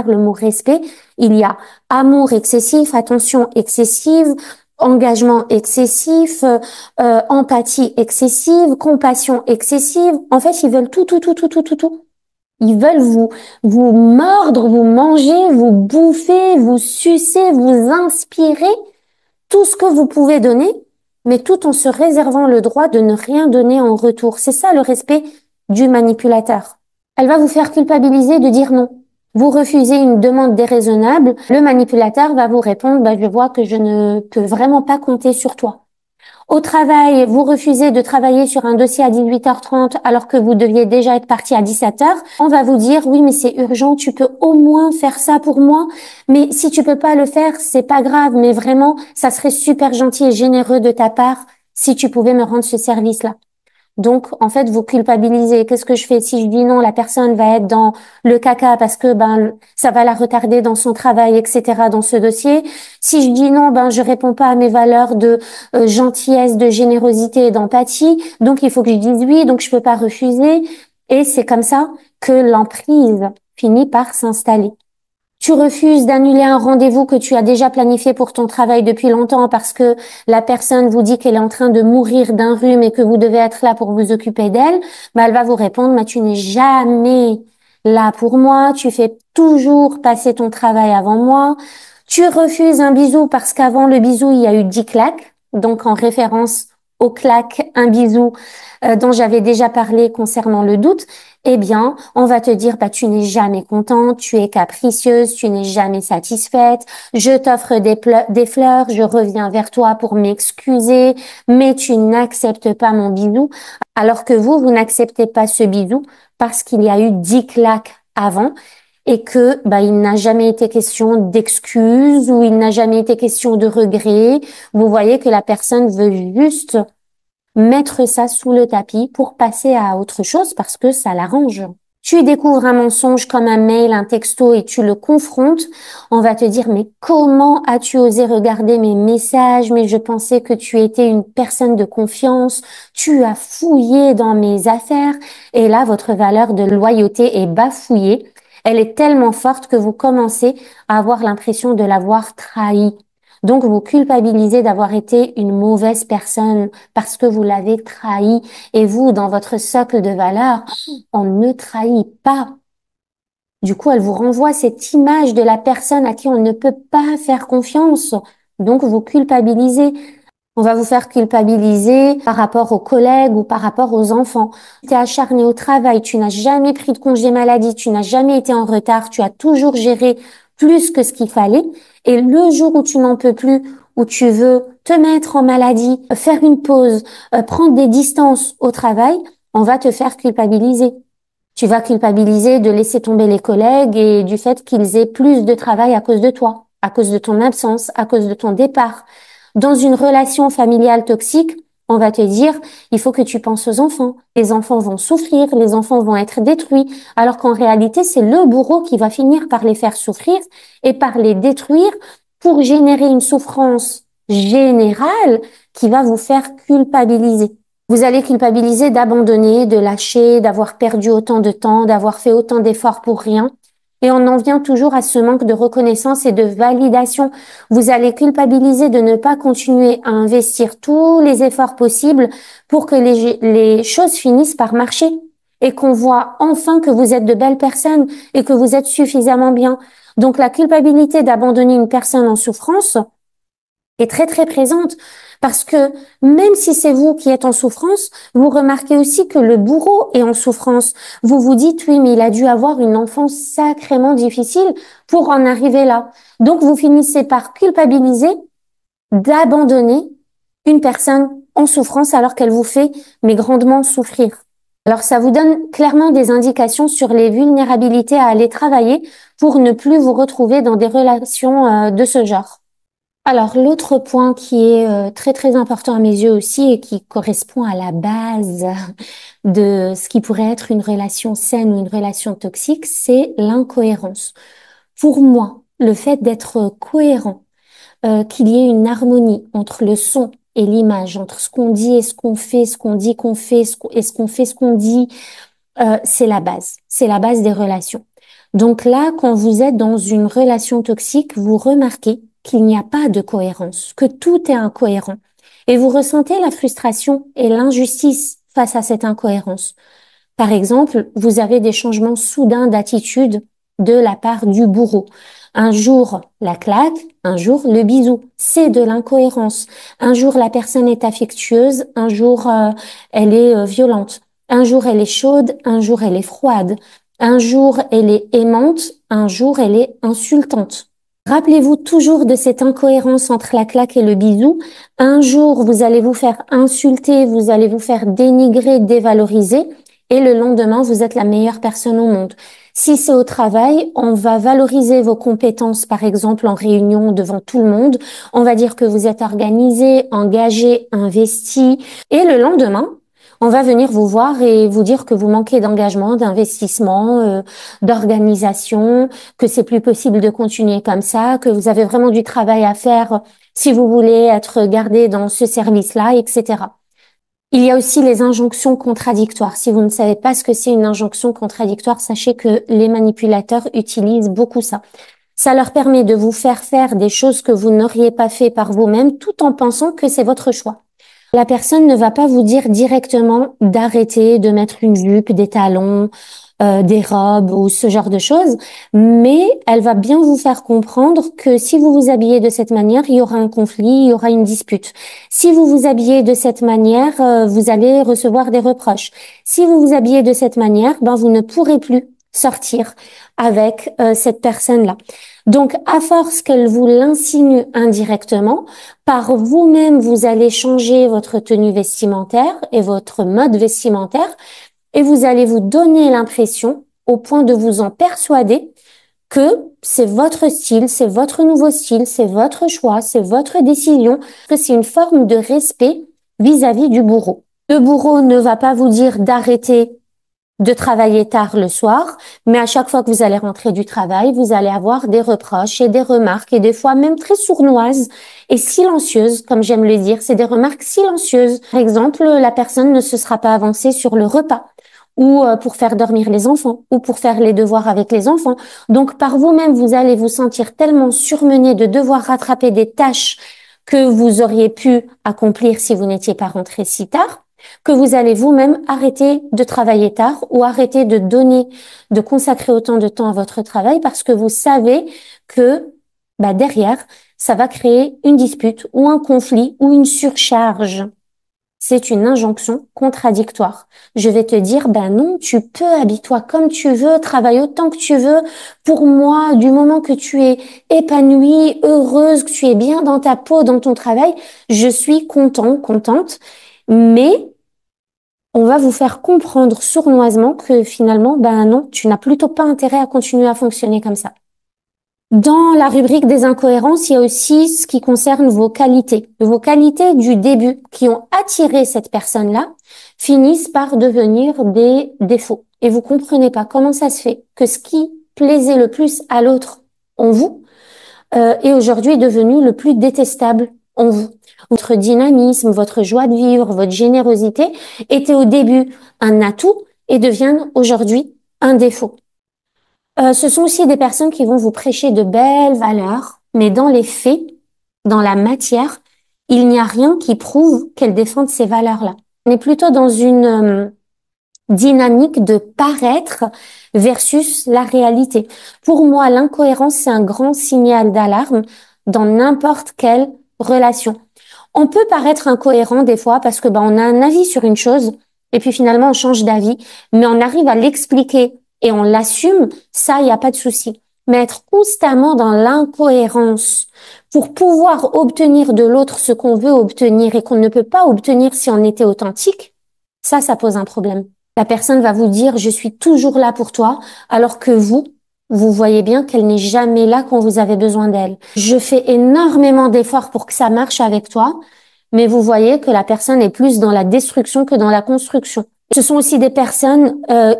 le mot respect, il y a amour excessif, attention excessive, engagement excessif, empathie excessive, compassion excessive. En fait, ils veulent tout, tout, tout, tout, tout, tout, tout. Ils veulent vous mordre, vous manger, vous bouffer, vous sucer, vous inspirer, tout ce que vous pouvez donner, mais tout en se réservant le droit de ne rien donner en retour. C'est ça le respect du manipulateur. Elle va vous faire culpabiliser de dire non. Vous refusez une demande déraisonnable, le manipulateur va vous répondre, bah, je vois que je ne peux vraiment pas compter sur toi. Au travail, vous refusez de travailler sur un dossier à 18h30 alors que vous deviez déjà être parti à 17h. On va vous dire, oui, mais c'est urgent, tu peux au moins faire ça pour moi. Mais si tu peux pas le faire, c'est pas grave, mais vraiment, ça serait super gentil et généreux de ta part si tu pouvais me rendre ce service-là. Donc, en fait, vous culpabilisez. Qu'est-ce que je fais? Si je dis non, la personne va être dans le caca parce que ça va la retarder dans son travail, etc. dans ce dossier. Si je dis non, je réponds pas à mes valeurs de gentillesse, de générosité et d'empathie. Donc, il faut que je dise oui. Donc, je peux pas refuser. Et c'est comme ça que l'emprise finit par s'installer. Tu refuses d'annuler un rendez-vous que tu as déjà planifié pour ton travail depuis longtemps parce que la personne vous dit qu'elle est en train de mourir d'un rhume et que vous devez être là pour vous occuper d'elle. Elle va vous répondre, mais tu n'es jamais là pour moi, tu fais toujours passer ton travail avant moi. Tu refuses un bisou parce qu'avant le bisou, il y a eu 10 claques. Donc, en référence au claque, un bisou dont j'avais déjà parlé concernant le doute, eh bien, on va te dire, bah, tu n'es jamais contente, tu es capricieuse, tu n'es jamais satisfaite, je t'offre des fleurs, je reviens vers toi pour m'excuser, mais tu n'acceptes pas mon bisou, alors que vous n'acceptez pas ce bisou parce qu'il y a eu 10 claques avant et que, bah, il n'a jamais été question d'excuses ou il n'a jamais été question de regret. Vous voyez que la personne veut juste mettre ça sous le tapis pour passer à autre chose parce que ça l'arrange. Tu découvres un mensonge comme un mail, un texto et tu le confrontes, on va te dire mais comment as-tu osé regarder mes messages? Mais je pensais que tu étais une personne de confiance, tu as fouillé dans mes affaires et là votre valeur de loyauté est bafouillée. Elle est tellement forte que vous commencez à avoir l'impression de l'avoir trahi. Donc, vous culpabilisez d'avoir été une mauvaise personne parce que vous l'avez trahi. Et vous, dans votre socle de valeurs, on ne trahit pas. Du coup, elle vous renvoie cette image de la personne à qui on ne peut pas faire confiance. Donc, vous culpabilisez. On va vous faire culpabiliser par rapport aux collègues ou par rapport aux enfants. Tu es acharné au travail, tu n'as jamais pris de congé maladie, tu n'as jamais été en retard, tu as toujours géré plus que ce qu'il fallait. Et le jour où tu n'en peux plus, où tu veux te mettre en maladie, faire une pause, prendre des distances au travail, on va te faire culpabiliser. Tu vas culpabiliser de laisser tomber les collègues et du fait qu'ils aient plus de travail à cause de toi, à cause de ton absence, à cause de ton départ. Dans une relation familiale toxique, on va te dire, il faut que tu penses aux enfants. Les enfants vont souffrir, les enfants vont être détruits, alors qu'en réalité, c'est le bourreau qui va finir par les faire souffrir et par les détruire pour générer une souffrance générale qui va vous faire culpabiliser. Vous allez culpabiliser d'abandonner, de lâcher, d'avoir perdu autant de temps, d'avoir fait autant d'efforts pour rien. Et on en vient toujours à ce manque de reconnaissance et de validation. Vous allez culpabiliser de ne pas continuer à investir tous les efforts possibles pour que les choses finissent par marcher et qu'on voit enfin que vous êtes de belles personnes et que vous êtes suffisamment bien. Donc la culpabilité d'abandonner une personne en souffrance est très très présente parce que même si c'est vous qui êtes en souffrance, vous remarquez aussi que le bourreau est en souffrance. Vous vous dites oui, mais il a dû avoir une enfance sacrément difficile pour en arriver là. Donc vous finissez par culpabiliser d'abandonner une personne en souffrance alors qu'elle vous fait mais grandement souffrir. Alors ça vous donne clairement des indications sur les vulnérabilités à aller travailler pour ne plus vous retrouver dans des relations de ce genre. Alors, l'autre point qui est très très important à mes yeux aussi et qui correspond à la base de ce qui pourrait être une relation saine ou une relation toxique, c'est l'incohérence. Pour moi, le fait d'être cohérent, qu'il y ait une harmonie entre le son et l'image, entre ce qu'on dit et ce qu'on fait, ce qu'on dit qu'on fait et ce qu'on fait, ce qu'on dit, c'est la base. C'est la base des relations. Donc là, quand vous êtes dans une relation toxique, vous remarquez qu'il n'y a pas de cohérence, que tout est incohérent. Et vous ressentez la frustration et l'injustice face à cette incohérence. Par exemple, vous avez des changements soudains d'attitude de la part du bourreau. Un jour, la claque, un jour, le bisou. C'est de l'incohérence. Un jour, la personne est affectueuse, un jour, elle est violente. Un jour, elle est chaude, un jour, elle est froide. Un jour, elle est aimante, un jour, elle est insultante. Rappelez-vous toujours de cette incohérence entre la claque et le bisou. Un jour, vous allez vous faire insulter, vous allez vous faire dénigrer, dévaloriser, et le lendemain, vous êtes la meilleure personne au monde. Si c'est au travail, on va valoriser vos compétences, par exemple en réunion devant tout le monde. On va dire que vous êtes organisé, engagé, investi, et le lendemain, on va venir vous voir et vous dire que vous manquez d'engagement, d'investissement, d'organisation, que c'est plus possible de continuer comme ça, que vous avez vraiment du travail à faire si vous voulez être gardé dans ce service-là, etc. Il y a aussi les injonctions contradictoires. Si vous ne savez pas ce que c'est une injonction contradictoire, sachez que les manipulateurs utilisent beaucoup ça. Ça leur permet de vous faire faire des choses que vous n'auriez pas fait par vous-même tout en pensant que c'est votre choix. La personne ne va pas vous dire directement d'arrêter de mettre une jupe, des talons, des robes ou ce genre de choses, mais elle va bien vous faire comprendre que si vous vous habillez de cette manière, il y aura un conflit, il y aura une dispute. Si vous vous habillez de cette manière, vous allez recevoir des reproches. Si vous vous habillez de cette manière, ben vous ne pourrez plus sortir avec cette personne-là. Donc, à force qu'elle vous l'insinue indirectement, par vous-même, vous allez changer votre tenue vestimentaire et votre mode vestimentaire et vous allez vous donner l'impression, au point de vous en persuader, que c'est votre style, c'est votre nouveau style, c'est votre choix, c'est votre décision, que c'est une forme de respect vis-à-vis du bourreau. Le bourreau ne va pas vous dire d'arrêter de travailler tard le soir, mais à chaque fois que vous allez rentrer du travail, vous allez avoir des reproches et des remarques, et des fois même très sournoises et silencieuses, comme j'aime le dire. C'est des remarques silencieuses. Par exemple, la personne ne se sera pas avancée sur le repas, ou pour faire dormir les enfants, ou pour faire les devoirs avec les enfants. Donc, par vous-même, vous allez vous sentir tellement surmené de devoir rattraper des tâches que vous auriez pu accomplir si vous n'étiez pas rentré si tard, que vous allez vous-même arrêter de travailler tard ou arrêter de consacrer autant de temps à votre travail parce que vous savez que derrière, ça va créer une dispute ou un conflit ou une surcharge. C'est une injonction contradictoire. Je vais te dire, ben non, tu peux, habille-toi comme tu veux, travaille autant que tu veux. Pour moi, du moment que tu es épanouie, heureuse, que tu es bien dans ta peau, dans ton travail, je suis contente. Mais on va vous faire comprendre sournoisement que finalement, ben non, tu n'as plutôt pas intérêt à continuer à fonctionner comme ça. Dans la rubrique des incohérences, il y a aussi ce qui concerne vos qualités. Vos qualités du début qui ont attiré cette personne-là finissent par devenir des défauts. Et vous comprenez pas comment ça se fait que ce qui plaisait le plus à l'autre en vous est aujourd'hui devenu le plus détestable en vous. Votre dynamisme, votre joie de vivre, votre générosité étaient au début un atout et deviennent aujourd'hui un défaut. Ce sont aussi des personnes qui vont vous prêcher de belles valeurs, mais dans les faits, dans la matière, il n'y a rien qui prouve qu'elles défendent ces valeurs-là. On est plutôt dans une dynamique de paraître versus la réalité. Pour moi, l'incohérence, c'est un grand signal d'alarme dans n'importe quelle relation. On peut paraître incohérent des fois parce que on a un avis sur une chose et puis finalement on change d'avis, mais on arrive à l'expliquer et on l'assume, ça, il n'y a pas de souci. Mais être constamment dans l'incohérence pour pouvoir obtenir de l'autre ce qu'on veut obtenir et qu'on ne peut pas obtenir si on était authentique, ça pose un problème. La personne va vous dire, je suis toujours là pour toi, alors que vous voyez bien qu'elle n'est jamais là quand vous avez besoin d'elle. Je fais énormément d'efforts pour que ça marche avec toi, mais vous voyez que la personne est plus dans la destruction que dans la construction. Ce sont aussi des personnes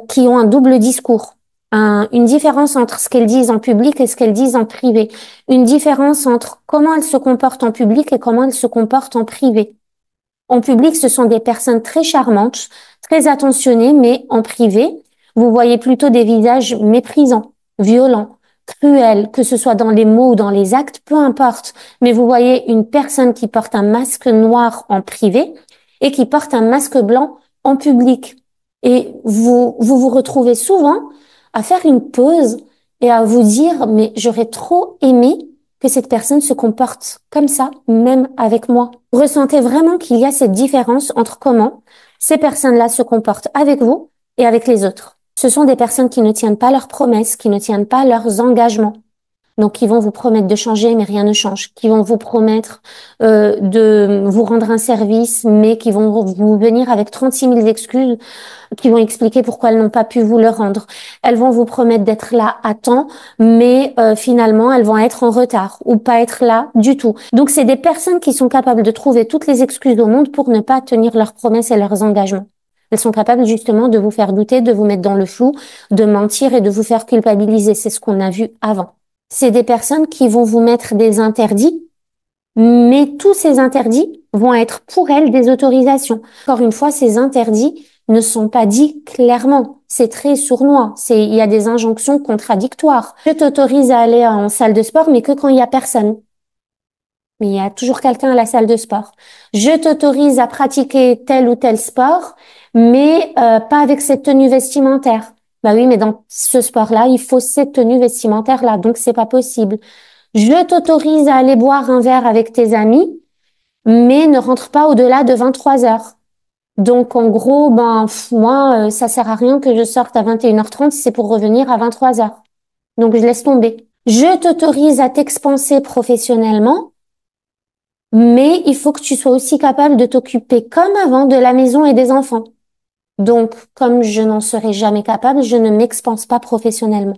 qui ont un double discours. Une différence entre ce qu'elles disent en public et ce qu'elles disent en privé. Une différence entre comment elles se comportent en public et comment elles se comportent en privé. En public, ce sont des personnes très charmantes, très attentionnées, mais en privé, vous voyez plutôt des visages méprisants, violents, cruels, que ce soit dans les mots ou dans les actes, peu importe. Mais vous voyez une personne qui porte un masque noir en privé et qui porte un masque blanc en public. Et vous retrouvez souvent à faire une pause et à vous dire, mais j'aurais trop aimé que cette personne se comporte comme ça, même avec moi. Vous ressentez vraiment qu'il y a cette différence entre comment ces personnes-là se comportent avec vous et avec les autres. Ce sont des personnes qui ne tiennent pas leurs promesses, qui ne tiennent pas leurs engagements. Donc, qui vont vous promettre de changer, mais rien ne change. Qui vont vous promettre de vous rendre un service, mais qui vont vous venir avec 36 000 excuses, qui vont expliquer pourquoi elles n'ont pas pu vous le rendre. Elles vont vous promettre d'être là à temps, mais finalement, elles vont être en retard ou pas être là du tout. Donc, c'est des personnes qui sont capables de trouver toutes les excuses au monde pour ne pas tenir leurs promesses et leurs engagements. Elles sont capables justement de vous faire douter, de vous mettre dans le flou, de mentir et de vous faire culpabiliser. C'est ce qu'on a vu avant. C'est des personnes qui vont vous mettre des interdits, Mais tous ces interdits vont être pour elle des autorisations. Encore une fois, ces interdits ne sont pas dits clairement. C'est très sournois. Il y a des injonctions contradictoires. Je t'autorise à aller en salle de sport, mais que quand il y a personne. Mais il y a toujours quelqu'un à la salle de sport. Je t'autorise à pratiquer tel ou tel sport, mais pas avec cette tenue vestimentaire. Bah oui, mais dans ce sport-là, il faut cette tenue vestimentaire-là, donc c'est pas possible. Je t'autorise à aller boire un verre avec tes amis, mais ne rentre pas au-delà de 23 heures. Donc en gros, moi, ça sert à rien que je sorte à 21h30 si c'est pour revenir à 23 heures. Donc je laisse tomber. Je t'autorise à t'expanser professionnellement, mais il faut que tu sois aussi capable de t'occuper comme avant de la maison et des enfants. Donc, comme je n'en serai jamais capable, je ne m'expanse pas professionnellement.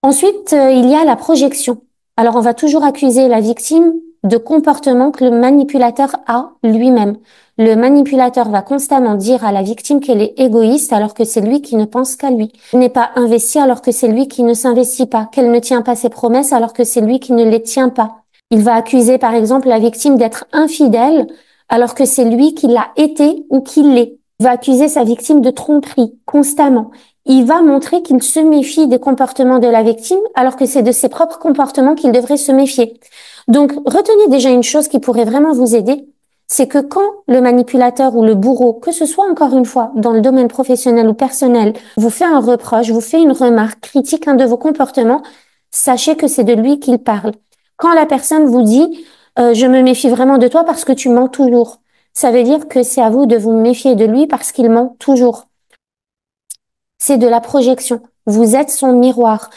Ensuite, il y a la projection. Alors, on va toujours accuser la victime de comportements que le manipulateur a lui-même. Le manipulateur va constamment dire à la victime qu'elle est égoïste alors que c'est lui qui ne pense qu'à lui. Elle n'est pas investi alors que c'est lui qui ne s'investit pas. Qu'elle ne tient pas ses promesses alors que c'est lui qui ne les tient pas. Il va accuser, par exemple, la victime d'être infidèle alors que c'est lui qui l'a été ou qui l'est. Il va accuser sa victime de tromperie constamment. Il va montrer qu'il se méfie des comportements de la victime alors que c'est de ses propres comportements qu'il devrait se méfier. Donc, retenez déjà une chose qui pourrait vraiment vous aider, c'est que quand le manipulateur ou le bourreau, que ce soit encore une fois dans le domaine professionnel ou personnel, vous fait un reproche, vous fait une remarque, critique un de vos comportements, sachez que c'est de lui qu'il parle. Quand la personne vous dit je me méfie vraiment de toi parce que tu mens toujours, ça veut dire que c'est à vous de vous méfier de lui parce qu'il ment toujours. C'est de la projection. Vous êtes son miroir.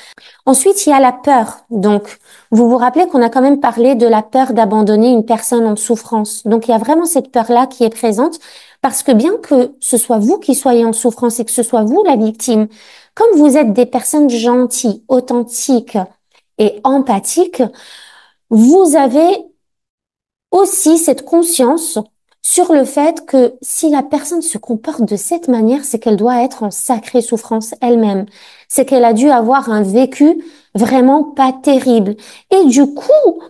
Ensuite, il y a la peur. Donc, vous vous rappelez qu'on a quand même parlé de la peur d'abandonner une personne en souffrance. Donc, il y a vraiment cette peur-là qui est présente parce que bien que ce soit vous qui soyez en souffrance et que ce soit vous la victime, comme vous êtes des personnes gentilles, authentiques et empathiques, vous avez aussi cette conscience sur le fait que si la personne se comporte de cette manière, c'est qu'elle doit être en sacrée souffrance elle-même. C'est qu'elle a dû avoir un vécu vraiment pas terrible. Et du coup,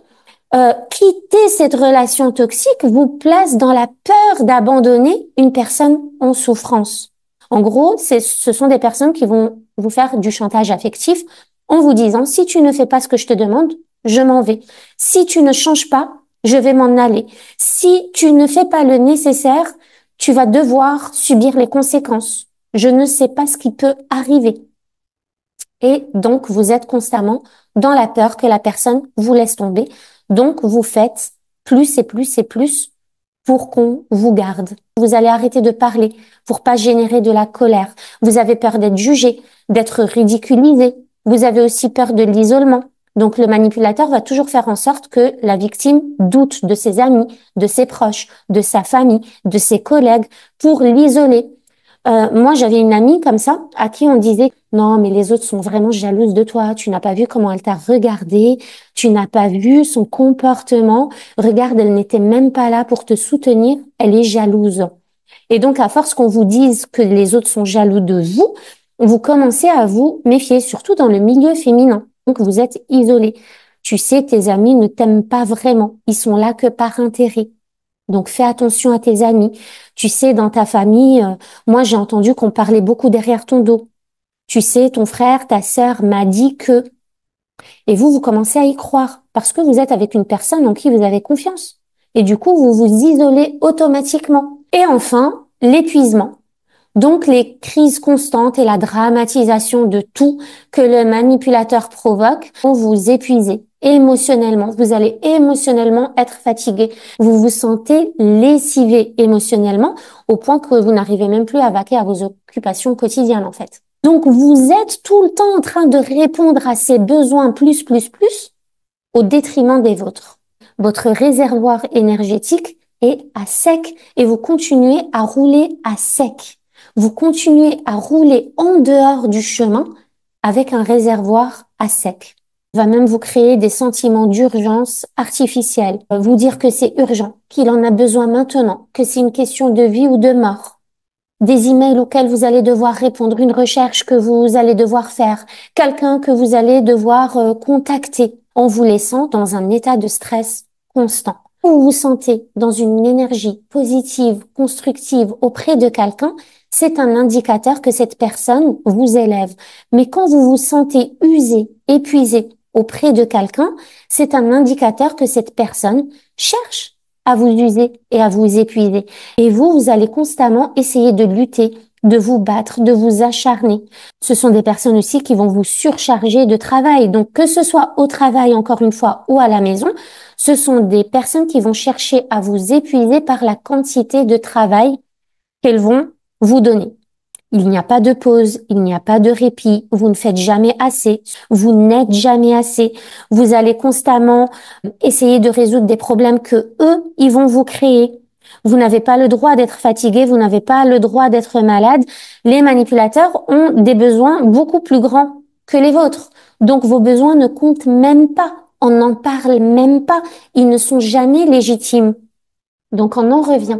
quitter cette relation toxique vous place dans la peur d'abandonner une personne en souffrance. En gros, ce sont des personnes qui vont vous faire du chantage affectif en vous disant, si tu ne fais pas ce que je te demande, je m'en vais. Si tu ne changes pas, je vais m'en aller. Si tu ne fais pas le nécessaire, tu vas devoir subir les conséquences. Je ne sais pas ce qui peut arriver. Et donc, vous êtes constamment dans la peur que la personne vous laisse tomber. Donc, vous faites plus et plus et plus pour qu'on vous garde. Vous allez arrêter de parler pour pas générer de la colère. Vous avez peur d'être jugé, d'être ridiculisé. Vous avez aussi peur de l'isolement. Donc, le manipulateur va toujours faire en sorte que la victime doute de ses amis, de ses proches, de sa famille, de ses collègues pour l'isoler. Moi, j'avais une amie comme ça à qui on disait non, mais les autres sont vraiment jalouses de toi. Tu n'as pas vu comment elle t'a regardé. Tu n'as pas vu son comportement. Regarde, elle n'était même pas là pour te soutenir. Elle est jalouse. Et donc, à force qu'on vous dise que les autres sont jaloux de vous, vous commencez à vous méfier, surtout dans le milieu féminin. Donc, vous êtes isolé. Tu sais que tes amis ne t'aiment pas vraiment. Ils sont là que par intérêt. Donc, fais attention à tes amis. Tu sais, dans ta famille, moi, j'ai entendu qu'on parlait beaucoup derrière ton dos. Tu sais, ton frère, ta sœur m'a dit que... Et vous commencez à y croire parce que vous êtes avec une personne en qui vous avez confiance. Et du coup, vous vous isolez automatiquement. Et enfin, l'épuisement. Donc, les crises constantes et la dramatisation de tout que le manipulateur provoque vont vous épuiser émotionnellement. Vous allez émotionnellement être fatigué. Vous vous sentez lessivé émotionnellement au point que vous n'arrivez même plus à vaquer à vos occupations quotidiennes, en fait. Donc, vous êtes tout le temps en train de répondre à ces besoins plus au détriment des vôtres. Votre réservoir énergétique est à sec et vous continuez à rouler à sec. Vous continuez à rouler en dehors du chemin avec un réservoir à sec. Va même vous créer des sentiments d'urgence artificielle, vous dire que c'est urgent, qu'il en a besoin maintenant, que c'est une question de vie ou de mort. Des emails auxquels vous allez devoir répondre, une recherche que vous allez devoir faire, quelqu'un que vous allez devoir contacter en vous laissant dans un état de stress constant. Vous vous sentez dans une énergie positive, constructive auprès de quelqu'un, c'est un indicateur que cette personne vous élève. Mais quand vous vous sentez usé, épuisé auprès de quelqu'un, c'est un indicateur que cette personne cherche à vous user et à vous épuiser. Et vous allez constamment essayer de lutter, de vous battre, de vous acharner. Ce sont des personnes aussi qui vont vous surcharger de travail. Donc, que ce soit au travail, encore une fois, ou à la maison, ce sont des personnes qui vont chercher à vous épuiser par la quantité de travail qu'elles vont vous donner. Il n'y a pas de pause, il n'y a pas de répit, vous ne faites jamais assez, vous n'êtes jamais assez, vous allez constamment essayer de résoudre des problèmes que eux, ils vont vous créer. Vous n'avez pas le droit d'être fatigué, vous n'avez pas le droit d'être malade. Les manipulateurs ont des besoins beaucoup plus grands que les vôtres. Donc vos besoins ne comptent même pas, on n'en parle même pas, ils ne sont jamais légitimes. Donc on en revient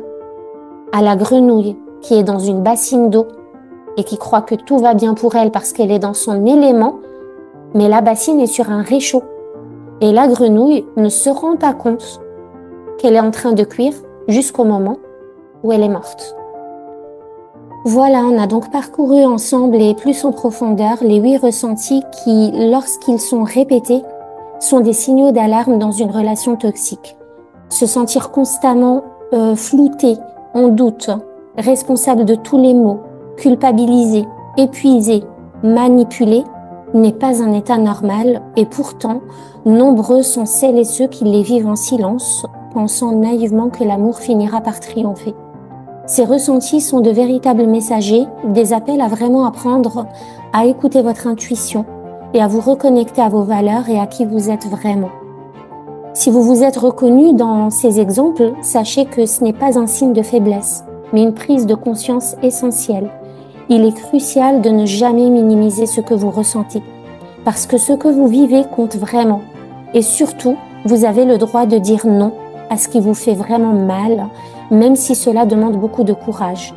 à la grenouille qui est dans une bassine d'eau et qui croit que tout va bien pour elle parce qu'elle est dans son élément, mais la bassine est sur un réchaud. Et la grenouille ne se rend pas compte qu'elle est en train de cuire jusqu'au moment où elle est morte. Voilà, on a donc parcouru ensemble et plus en profondeur les 8 ressentis qui, lorsqu'ils sont répétés, sont des signaux d'alarme dans une relation toxique. Se sentir constamment flouté, en doute, responsable de tous les maux, culpabilisé, épuisé, manipulé, n'est pas un état normal et pourtant, nombreux sont celles et ceux qui les vivent en silence, pensant naïvement que l'amour finira par triompher. Ces ressentis sont de véritables messagers, des appels à vraiment apprendre à écouter votre intuition et à vous reconnecter à vos valeurs et à qui vous êtes vraiment. Si vous vous êtes reconnu dans ces exemples, sachez que ce n'est pas un signe de faiblesse, mais une prise de conscience essentielle. Il est crucial de ne jamais minimiser ce que vous ressentez, parce que ce que vous vivez compte vraiment. Et surtout, vous avez le droit de dire non à ce qui vous fait vraiment mal, même si cela demande beaucoup de courage.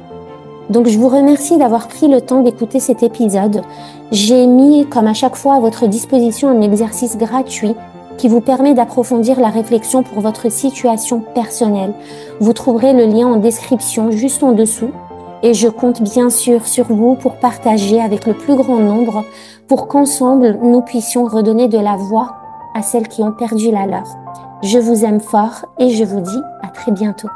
Donc je vous remercie d'avoir pris le temps d'écouter cet épisode. J'ai mis, comme à chaque fois, à votre disposition un exercice gratuit qui vous permet d'approfondir la réflexion pour votre situation personnelle. Vous trouverez le lien en description juste en dessous. Et je compte bien sûr sur vous pour partager avec le plus grand nombre pour qu'ensemble nous puissions redonner de la voix à celles qui ont perdu la leur. Je vous aime fort et je vous dis à très bientôt.